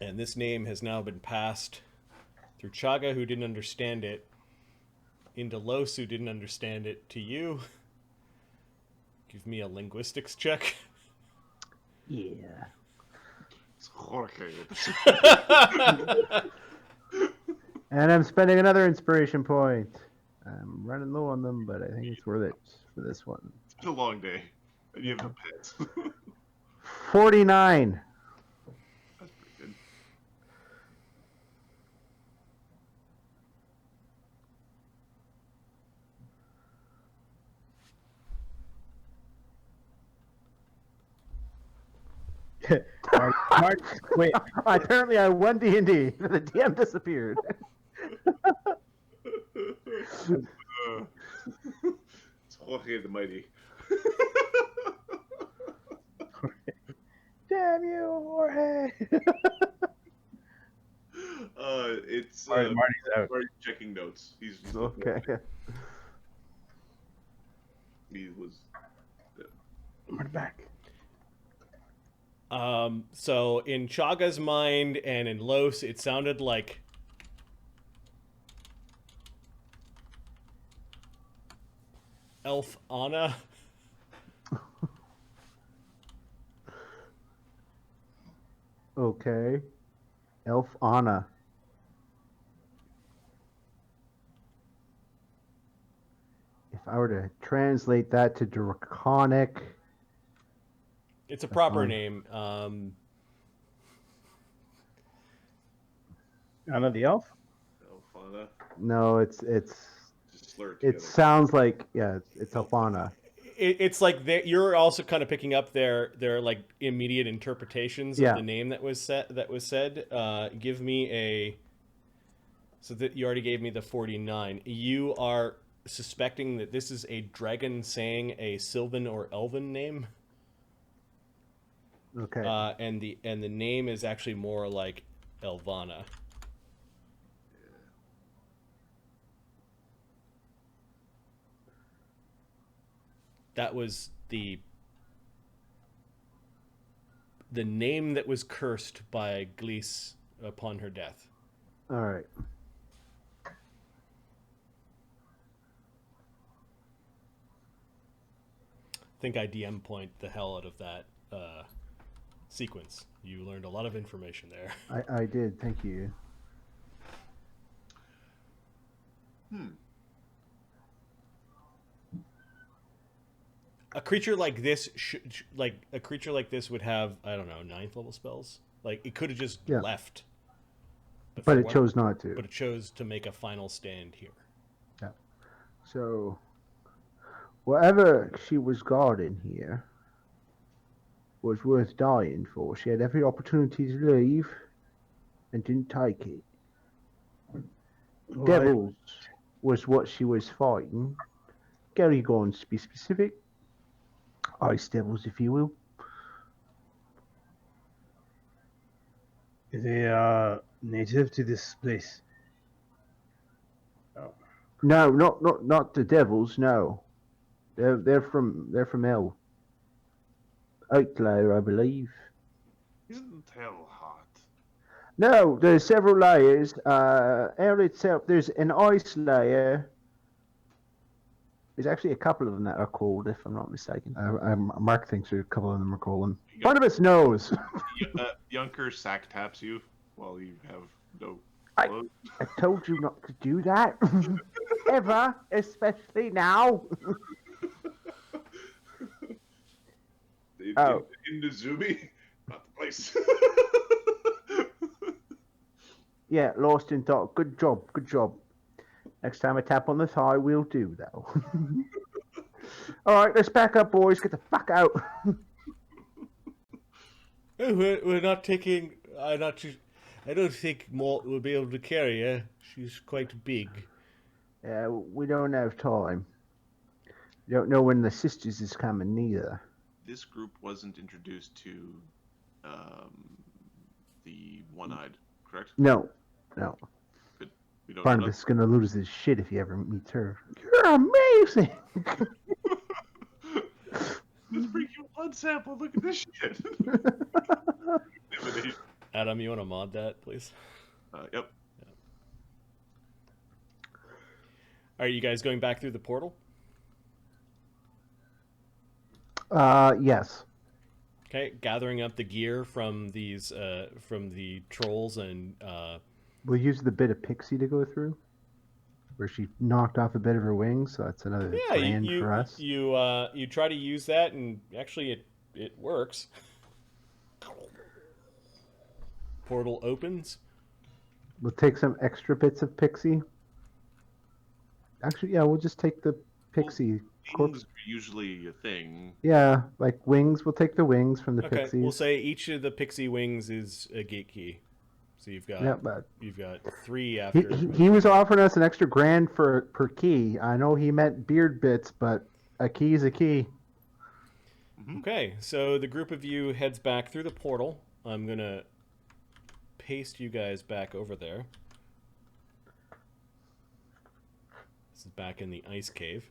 And this name has now been passed through Chagga, who didn't understand it, into Lloes, who didn't understand it, to you. Give me a linguistics check. Yeah. It's Jorge. And I'm spending another inspiration point. I'm running low on them, but I think it's worth it for this one. It's been a long day. And you have the pets. 49. That's pretty good. Mark, wait. Apparently, I won D&D. The DM disappeared. It's Jorge the Mighty. Damn you, Jorge! It's All right, Marty's out. Marty's checking notes. He's Okay. He was. We're back. So in Chagga's mind and in Lloes, it sounded like Elf Anna. Okay. Elf Anna. If I were to translate that to Draconic. It's a proper fine. name. Anna the elf? Alfana. No, it's Just slur it it together. sounds like it's Elfana. It's like you're also kind of picking up their like immediate interpretations Yeah. of the name that was said. Give me So that you already gave me the 49. You are suspecting that this is a dragon saying a Sylvan or Elven name. Okay. And the name is actually more like Elvana. That was the name that was cursed by Glees upon her death. All right. I think I DM point the hell out of that sequence. You learned a lot of information there. I did. Thank you. A creature like this would have, I don't know, 9th level spells. Like it could have just left. But it chose not to. But it chose to make a final stand here. Yeah. So, whatever she was guarding here was worth dying for. She had every opportunity to leave and didn't take it. Devils was what she was fighting. Gary going to be specific. Ice devils, if you will. They are native to this place. Oh. No, not the devils. No, they're from hell. Lair, I believe. Isn't hell hot? No, there's several layers. Hell itself, there's an ice layer. There's actually a couple of them that are called, if I'm not mistaken. Mark thinks a couple of them are called them. Barnabus knows. Yunker sack taps you while you have no I clothes. told you not to do that. Ever, especially now. In the Zumi? Not the place. Yeah, lost in thought. Good job. Next time I tap on the thigh, we'll do that. All right, let's back up, boys. Get the fuck out. We're not taking. I don't think Mort will be able to carry her. She's quite big. Yeah, we don't have time. You don't know when the sisters is coming, neither. This group wasn't introduced to the one-eyed, correct? No. Good. We don't Barnabas is gonna lose his shit if he ever meets her. You're amazing. Let's bring you a blood sample. Look at this shit. Adam, you want to mod that, please? Yep. Are you guys going back through the portal? Yes. Okay, gathering up the gear from these from the trolls and We'll use the bit of pixie to go through, where she knocked off a bit of her wings, so that's another brand for us. You try to use that, and actually it works. Portal opens. We'll take some extra bits of pixie. Actually, yeah, we'll just take the pixie. Wings are usually a thing. Yeah, like wings. We'll take the wings from the pixies. We'll say each of the pixie wings is a gate key. So you've got 3 after. He was offering us an extra grand per key. I know he meant beard bits, but a key is a key. Okay, so the group of you heads back through the portal. I'm gonna paste you guys back over there. This is back in the ice cave.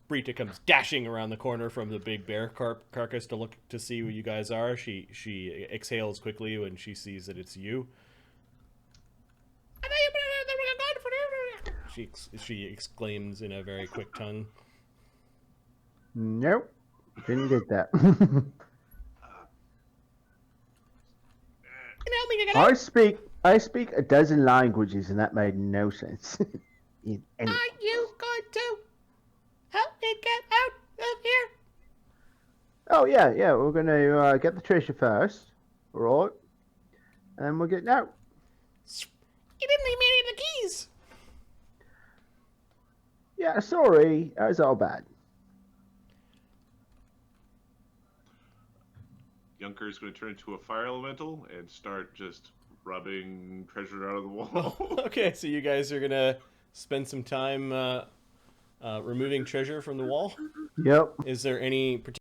Sprita comes dashing around the corner from the big bear carcass to look to see who you guys are. She exhales quickly when she sees that it's you. She exclaims in a very quick tongue. Nope, didn't get that. I speak a dozen languages, and that made no sense. Are you going to help me get out of here? Oh yeah. We're gonna get the treasure first, all right? And we're getting out. You didn't leave me any of the keys. Yeah, sorry, that was all bad. Yunker is going to turn into a fire elemental and start just rubbing treasure out of the wall. Okay, so you guys are gonna spend some time removing treasure from the wall. Yep. Is there any particular